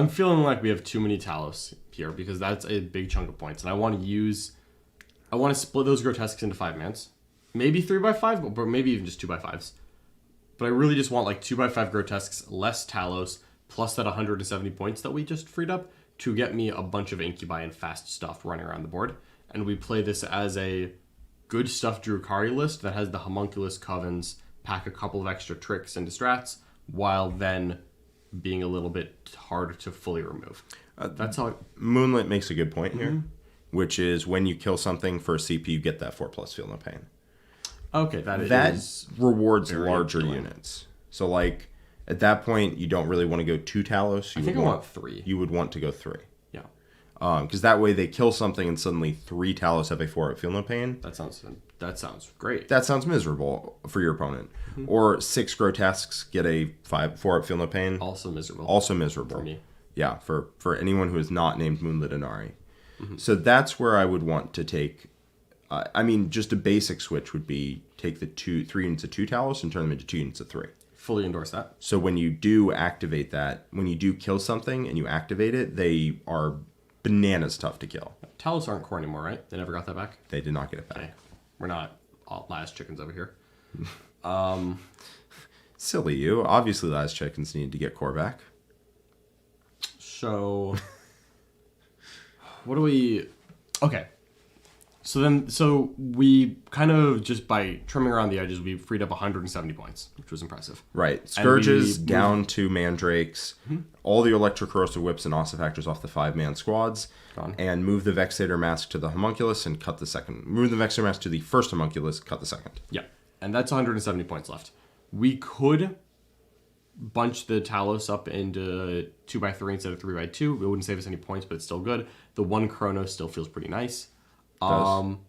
[SPEAKER 1] feeling like we have too many Talos here because that's a big chunk of points. And I want to split those grotesques into 5-mans. Maybe 3x5, but maybe even just 2x5s. But I really just want like 2x5 grotesques, less Talos, plus that 170 points that we just freed up to get me a bunch of incubi and fast stuff running around the board. And we play this as a good stuff Drukhari list that has the homunculus covens, pack a couple of extra tricks into strats, while then being a little bit harder to fully remove. That's how
[SPEAKER 2] Moonlit makes a good point here, which is when you kill something for a CP, you get that 4+ Feel No Pain.
[SPEAKER 1] Okay,
[SPEAKER 2] that rewards larger units. So, like, at that point, you don't really want to go 2 Talos.
[SPEAKER 1] I want 3.
[SPEAKER 2] You would want to go 3.
[SPEAKER 1] Yeah.
[SPEAKER 2] Because that way they kill something and suddenly 3 Talos have a 4 Feel No Pain.
[SPEAKER 1] That sounds great.
[SPEAKER 2] That sounds miserable for your opponent. Or 6 grotesques get a 4 Feel No Pain.
[SPEAKER 1] Also miserable.
[SPEAKER 2] For
[SPEAKER 1] me.
[SPEAKER 2] Yeah, for anyone who is not named Moonlit Inari. So that's where I would want to take... just a basic switch would be take the 3 units of 2 Talos and turn them into 2 units of 3.
[SPEAKER 1] Fully endorse that.
[SPEAKER 2] So when you do activate that, when you do kill something and you activate it, they are bananas tough to kill.
[SPEAKER 1] Talos aren't core anymore, right? They never got that back?
[SPEAKER 2] They did not get it back.
[SPEAKER 1] Okay. We're not all last chickens over here.
[SPEAKER 2] Silly you. Obviously last chickens need to get core back.
[SPEAKER 1] So... what do we... Okay. So we kind of, just by trimming around the edges, we freed up 170 points, which was impressive.
[SPEAKER 2] Right. Scourges down to Mandrakes, all the Electrocorrosive Whips and Ossifactors off the 5-man squads, and move the Vexator Mask to the Homunculus and cut the second. Move the Vexator Mask to the first Homunculus, cut the second.
[SPEAKER 1] Yeah. And that's 170 points left. We could bunch the Talos up into 2x3 instead of 3x2. It wouldn't save us any points, but it's still good. The 1 Chrono still feels pretty nice. And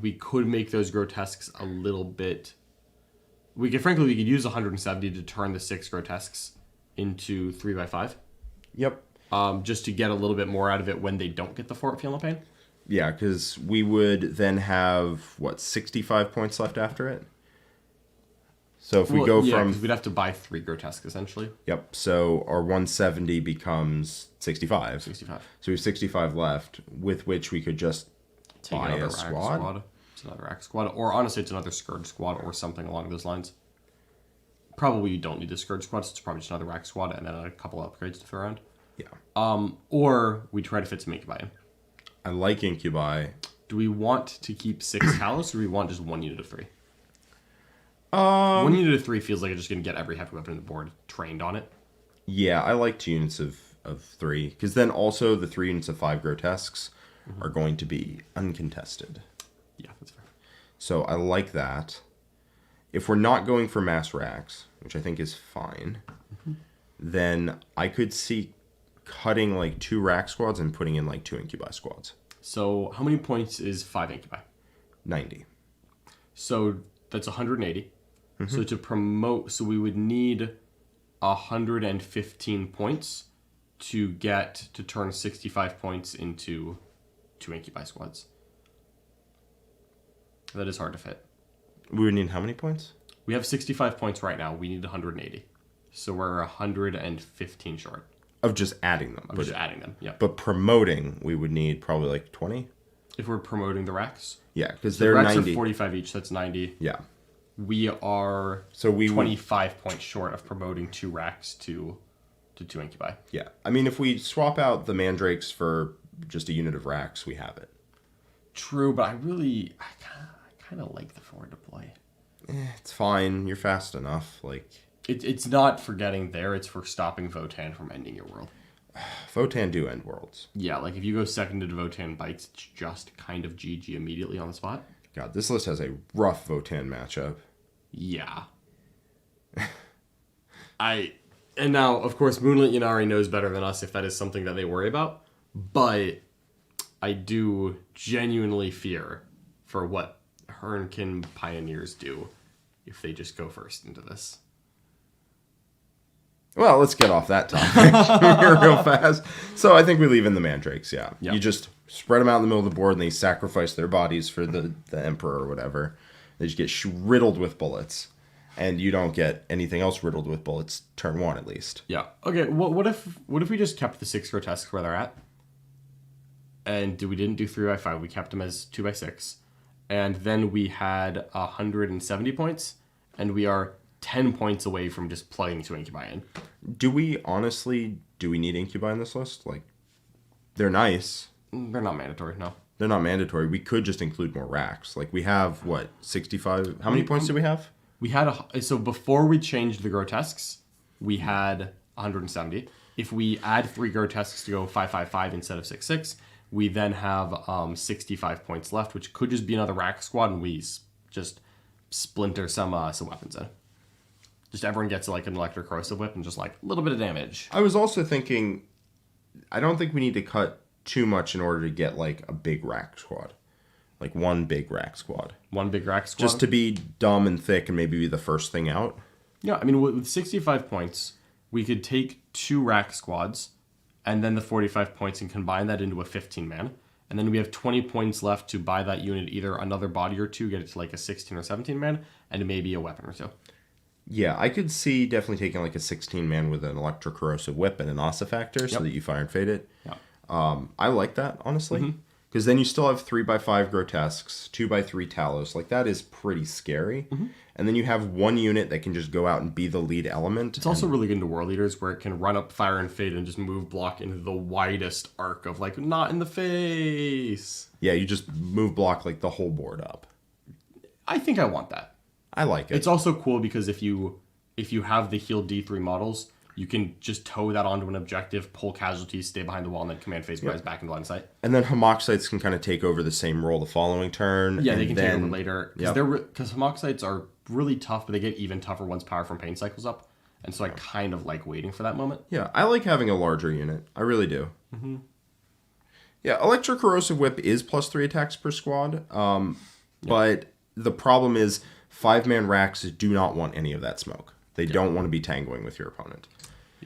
[SPEAKER 1] we could make those grotesques a little bit... we could use 170 to turn the 6 grotesques into 3x5.
[SPEAKER 2] Yep.
[SPEAKER 1] Just to get a little bit more out of it when they don't get the 4 Feel No Pain.
[SPEAKER 2] Yeah, because we would then have, 65 points left after it? So if we go from...
[SPEAKER 1] because we'd have to buy 3 grotesque, essentially.
[SPEAKER 2] Yep, so our 170 becomes 65.
[SPEAKER 1] 65.
[SPEAKER 2] So we have 65 left, with which we could just
[SPEAKER 1] Take
[SPEAKER 2] buy
[SPEAKER 1] another
[SPEAKER 2] a
[SPEAKER 1] rack
[SPEAKER 2] squad.
[SPEAKER 1] It's another rack squad. Or honestly, it's another scourge squad or something along those lines. Probably you don't need a scourge squad, so it's probably just another rack squad and then a couple upgrades to throw around.
[SPEAKER 2] Yeah.
[SPEAKER 1] Or we try to fit some incubi in.
[SPEAKER 2] I like incubi.
[SPEAKER 1] Do we want to keep 6 talos, or do we want just 1 unit of 3? 1 unit of 3 feels like it's just going to get every heavy weapon on the board trained on it.
[SPEAKER 2] Yeah, I like 2 units of 3. Because then also the 3 units of 5 grotesques are going to be uncontested.
[SPEAKER 1] Yeah, that's fair.
[SPEAKER 2] So I like that. If we're not going for mass racks, which I think is fine, then I could see cutting like 2 rack squads and putting in like 2 incubi squads.
[SPEAKER 1] So how many points is 5 incubi?
[SPEAKER 2] 90.
[SPEAKER 1] So that's 180. So to promote, so we would need 115 points to get to turn 65 points into 2 incubi squads. That is hard to fit.
[SPEAKER 2] We would need how many points?
[SPEAKER 1] We have 65 points right now. We need 180. So we're 115 short.
[SPEAKER 2] Of just adding them.
[SPEAKER 1] Just adding them, yeah.
[SPEAKER 2] But promoting, we would need probably like 20.
[SPEAKER 1] If we're promoting the racks.
[SPEAKER 2] Yeah, because
[SPEAKER 1] So
[SPEAKER 2] they're
[SPEAKER 1] racks
[SPEAKER 2] 90.
[SPEAKER 1] are 45 each, so that's 90.
[SPEAKER 2] Yeah.
[SPEAKER 1] We are 25 points short of promoting 2 racks to 2 incubi.
[SPEAKER 2] Yeah. I mean, if we swap out the mandrakes for just a unit of racks, we have it.
[SPEAKER 1] True, but I kind of like the forward deploy.
[SPEAKER 2] It's fine. You're fast enough. Like,
[SPEAKER 1] It's not for getting there, it's for stopping Votan from ending your world.
[SPEAKER 2] Votan do end worlds.
[SPEAKER 1] Yeah, like if you go second to Votan bites, it's just kind of GG immediately on the spot.
[SPEAKER 2] God, this list has a rough Votan matchup.
[SPEAKER 1] Yeah. And now, of course, Moonlit Yanari knows better than us if that is something that they worry about. But I do genuinely fear for what Hernkin Pioneers do if they just go first into this.
[SPEAKER 2] Well, let's get off that topic real fast. So I think we leave in the mandrakes, yeah.
[SPEAKER 1] Yep.
[SPEAKER 2] You just spread them out in the middle of the board and they sacrifice their bodies for the emperor or whatever. They just get riddled with bullets. And you don't get anything else riddled with bullets turn 1 at least.
[SPEAKER 1] Yeah. Okay, what if we just kept the 6 grotesques where they're at? And we didn't do 3x5, we kept them as 2x6. And then we had 170 points, and we are 10 points away from just plugging 2 incubi in.
[SPEAKER 2] Do we need incubi in this list? Like, they're nice.
[SPEAKER 1] They're not mandatory, no.
[SPEAKER 2] They're not mandatory. We could just include more racks. Like, we have, 65? How many points do we have?
[SPEAKER 1] We had so before we changed the grotesques, we had 170. If we add 3 grotesques to go 555 instead of 66, we then have 65 points left, which could just be another rack squad, and we just splinter some weapons in. Just everyone gets like an electric corrosive whip and just like a little bit of damage.
[SPEAKER 2] I was also thinking, I don't think we need to cut too much in order to get like a big rack squad. Like 1 big rack squad.
[SPEAKER 1] 1 big rack squad?
[SPEAKER 2] Just to be dumb and thick and maybe be the first thing out.
[SPEAKER 1] Yeah, I mean, with 65 points, we could take 2 rack squads and then the 45 points and combine that into a 15-man. And then we have 20 points left to buy that unit either another body or 2, get it to like a 16 or 17-man, and maybe a weapon or 2.
[SPEAKER 2] Yeah, I could see definitely taking like a 16-man with an electrocorrosive whip and an Asa factor so that you fire and fade it.
[SPEAKER 1] Yeah.
[SPEAKER 2] I like that, honestly. Because then you still have 3x5 grotesques, 2x3 talos. Like, that is pretty scary. And then you have 1 unit that can just go out and be the lead element.
[SPEAKER 1] It's also really good into War Leaders where it can run up, fire, and fade and just move block into the widest arc of, like, not in the face.
[SPEAKER 2] Yeah, you just move block, like, the whole board up.
[SPEAKER 1] I think I want that.
[SPEAKER 2] I like it.
[SPEAKER 1] It's also cool because if you have the heal D3 models, you can just tow that onto an objective, pull casualties, stay behind the wall, and then command phase rise back into line of sight.
[SPEAKER 2] And then Homoxites can kind of take over the same role the following turn.
[SPEAKER 1] Yeah, they can take over later.
[SPEAKER 2] Yep.
[SPEAKER 1] Because Homoxites are really tough, but they get even tougher once Power from Pain cycles up. And so I kind of like waiting for that moment.
[SPEAKER 2] Yeah, I like having a larger unit. I really do. Yeah, Electrocorrosive Whip is +3 attacks per squad. But the problem is 5-man racks do not want any of that smoke. They don't want to be tangoing with your opponent.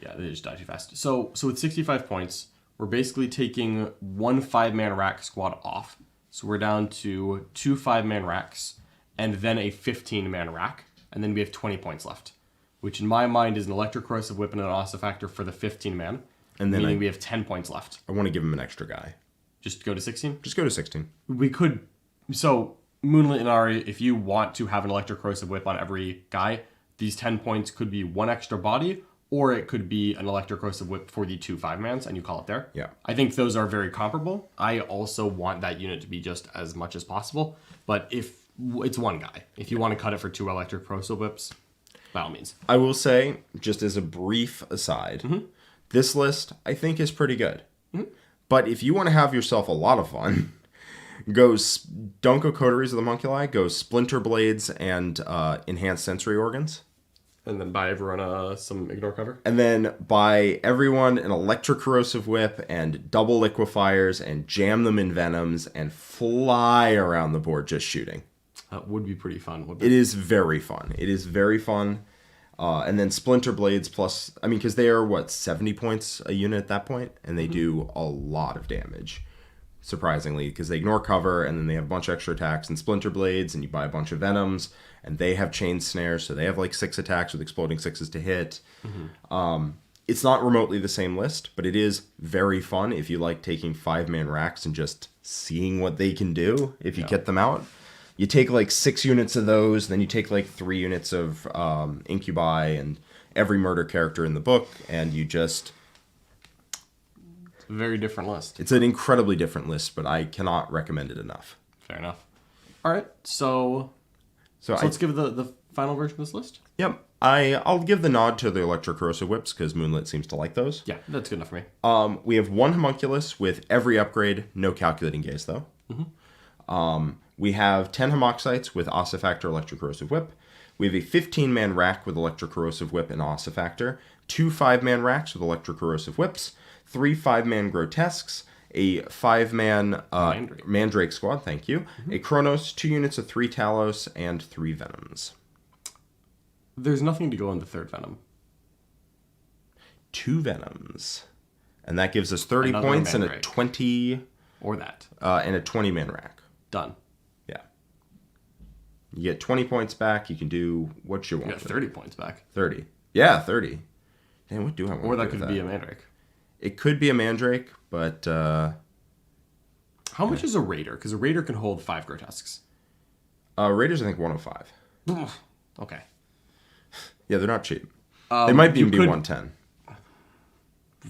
[SPEAKER 1] Yeah, they just die too fast. So with 65 points, we're basically taking one 5-man rack squad off. So we're down to 2 5-man racks and then a 15-man rack. And then we have 20 points left, which in my mind is an electrocorrosive whip and an ossifactor for the 15-man.
[SPEAKER 2] And then
[SPEAKER 1] meaning we have 10 points left.
[SPEAKER 2] I want to give him an extra guy.
[SPEAKER 1] Just go to 16?
[SPEAKER 2] Just go to 16.
[SPEAKER 1] We could... So, Moonlit and Ari, if you want to have an electrocorrosive whip on every guy, these 10 points could be one extra body, or it could be an electrocorrosive whip for the 2 5-mans, and you call it there.
[SPEAKER 2] Yeah.
[SPEAKER 1] I think those are very comparable. I also want that unit to be just as much as possible, but if it's one guy, if you want to cut it for 2 electrocorrosive whips, by all means.
[SPEAKER 2] I will say, just as a brief aside, this list I think is pretty good. But if you want to have yourself a lot of fun, don't go Coteries of the Homunculi, go Splinter Blades and Enhanced Sensory Organs.
[SPEAKER 1] And then buy everyone some Ignore Cover.
[SPEAKER 2] And then buy everyone an electrocorrosive whip and double liquefiers and jam them in venoms and fly around the board just shooting.
[SPEAKER 1] That would be pretty fun, wouldn't
[SPEAKER 2] It is very fun. It is very fun. And then Splinter Blades plus, I mean, because they are, 70 points a unit at that point? And they do a lot of damage, surprisingly, because they ignore cover, and then they have a bunch of extra attacks and Splinter Blades, and you buy a bunch of Venoms, and they have Chain Snares, so they have 6 attacks with exploding 6s to hit. It's not remotely the same list, but it is very fun if you like taking 5-man racks and just seeing what they can do if you get them out. You take 6 units of those, then you take 3 units of Incubi and every murder character in the book, and you just...
[SPEAKER 1] It's a very different list.
[SPEAKER 2] It's an incredibly different list, but I cannot recommend it enough.
[SPEAKER 1] Fair enough. All right, so let's give the final version of this list.
[SPEAKER 2] Yep. I'll give the nod to the electrocorrosive whips, because Moonlit seems to like those.
[SPEAKER 1] Yeah, that's good enough for me.
[SPEAKER 2] We have 1 homunculus with every upgrade, no calculating gaze, though. We have 10 homoxites with ossifactor electrocorrosive whip. We have a 15-man rack with electrocorrosive whip and ossifactor, 2 5-man racks with electrocorrosive whips, 3 5-man grotesques, a 5-man Mandrake squad, thank you, a Chronos, 2 units of 3 Talos, and 3 Venoms.
[SPEAKER 1] There's nothing to go in the 3rd Venom.
[SPEAKER 2] 2 Venoms. And that gives us 30
[SPEAKER 1] Another
[SPEAKER 2] points
[SPEAKER 1] Mandrake.
[SPEAKER 2] and a 20...
[SPEAKER 1] Or that.
[SPEAKER 2] and a 20-man rack.
[SPEAKER 1] Done.
[SPEAKER 2] Yeah. You get 20 points back. You can do what you want.
[SPEAKER 1] You got 30 points back.
[SPEAKER 2] 30. Yeah, 30. Damn, what do I want
[SPEAKER 1] Or
[SPEAKER 2] to
[SPEAKER 1] that
[SPEAKER 2] do with
[SPEAKER 1] could be a Mandrake.
[SPEAKER 2] It could be a Mandrake, but...
[SPEAKER 1] How much is a Raider? Because a Raider can hold 5 grotesques.
[SPEAKER 2] Raiders, I think, 105.
[SPEAKER 1] Okay.
[SPEAKER 2] Yeah, they're not cheap. They might even be 110.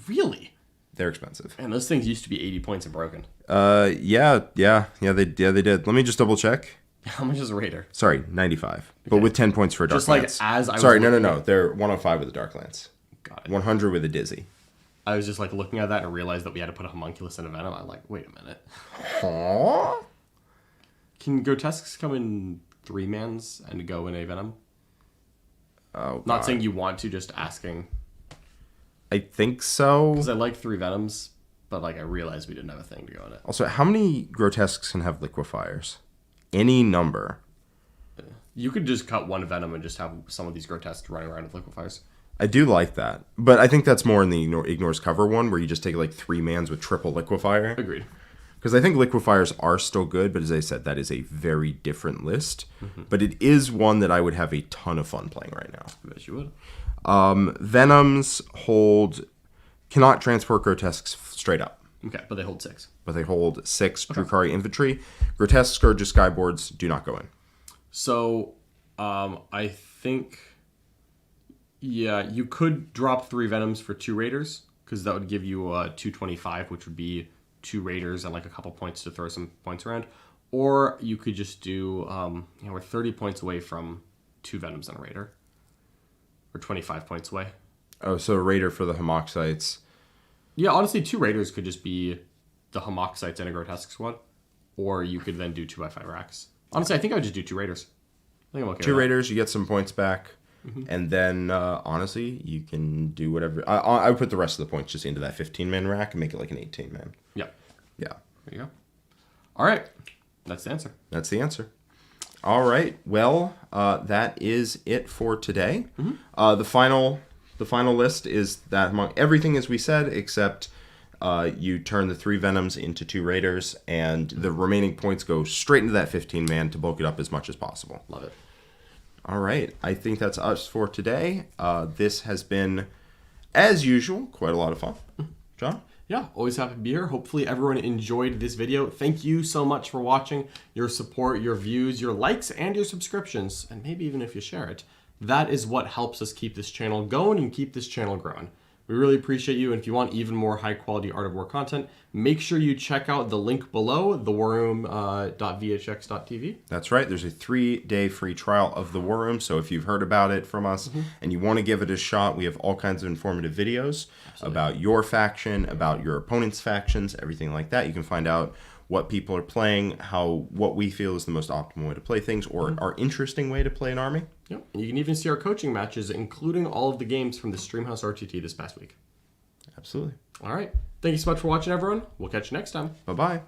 [SPEAKER 1] Really?
[SPEAKER 2] They're expensive.
[SPEAKER 1] And those things used to be 80 points and broken.
[SPEAKER 2] Yeah, they did. Let me just double check.
[SPEAKER 1] How much is a Raider?
[SPEAKER 2] Sorry, 95. But with 10 points for a Dark
[SPEAKER 1] Just
[SPEAKER 2] Lance.
[SPEAKER 1] as I was
[SPEAKER 2] Sorry, no.
[SPEAKER 1] looking
[SPEAKER 2] They're 105 with a Dark Lance.
[SPEAKER 1] Got it.
[SPEAKER 2] 100 with a Dizzy.
[SPEAKER 1] I was just looking at that and realized that we had to put a homunculus in a Venom. I'm like, wait a minute.
[SPEAKER 2] Aww.
[SPEAKER 1] Can grotesques come in 3-mans and go in a Venom?
[SPEAKER 2] Oh,
[SPEAKER 1] Not
[SPEAKER 2] God.
[SPEAKER 1] saying you want to, just asking.
[SPEAKER 2] I think so.
[SPEAKER 1] Because I like 3 Venoms, but I realized we didn't have a thing to go in it.
[SPEAKER 2] Also, how many grotesques can have liquefiers? Any number.
[SPEAKER 1] You could just cut 1 Venom and just have some of these grotesques running around with liquefiers.
[SPEAKER 2] I do like that. But I think that's more in the ignores cover one, where you just take 3-mans with triple liquefier.
[SPEAKER 1] Agreed.
[SPEAKER 2] Because I think liquefiers are still good, but as I said, that is a very different list. But it is one that I would have a ton of fun playing right now.
[SPEAKER 1] I bet you would.
[SPEAKER 2] Venoms cannot transport grotesques straight up.
[SPEAKER 1] Okay, but they hold 6.
[SPEAKER 2] But they hold 6 Drukhari infantry. Grotesque Scourge Skyboards do not go in.
[SPEAKER 1] So, I think... Yeah, you could drop 3 Venoms for 2 Raiders, because that would give you 225, which would be 2 Raiders and a couple points to throw some points around. Or you could just do, we're 30 points away from 2 Venoms and a Raider. Or 25 points away.
[SPEAKER 2] Oh, so a Raider for the Homoxites.
[SPEAKER 1] Yeah, honestly, 2 Raiders could just be the Homoxites and a Grotesque squad. Or you could then do 2x5 racks. Honestly, I think I would just do 2 Raiders. I think I'm okay
[SPEAKER 2] 2
[SPEAKER 1] with
[SPEAKER 2] Raiders, you get some points back. And then, honestly, you can do whatever. I would put the rest of the points just into that 15-man rack and make it an 18-man.
[SPEAKER 1] Yeah.
[SPEAKER 2] Yeah.
[SPEAKER 1] There you go. All right. That's the answer.
[SPEAKER 2] That's the answer. All right. Well, that is it for today. The final list is that among everything as we said, except you turn the 3 Venoms into 2 Raiders, and the remaining points go straight into that 15-man to bulk it up as much as possible.
[SPEAKER 1] Love it.
[SPEAKER 2] All right. I think that's us for today. This has been, as usual, quite a lot of fun. John?
[SPEAKER 1] Yeah, always happy to be here. Hopefully everyone enjoyed this video. Thank you so much for watching. Your support, your views, your likes, and your subscriptions, and maybe even if you share it. That is what helps us keep this channel going and keep this channel growing. We really appreciate you, and if you want even more high-quality Art of War content, make sure you check out the link below, thewarroom.vhx.tv.
[SPEAKER 2] That's right. There's a 3-day free trial of the War Room, so if you've heard about it from us and you want to give it a shot, we have all kinds of informative videos about your faction, about your opponent's factions, everything like that. You can find out what people are playing, what we feel is the most optimal way to play things, or our interesting way to play an army.
[SPEAKER 1] Yep. And you can even see our coaching matches, including all of the games from the Streamhouse RTT this past week.
[SPEAKER 2] Absolutely.
[SPEAKER 1] All right. Thank you so much for watching, everyone. We'll catch you next time.
[SPEAKER 2] Bye-bye.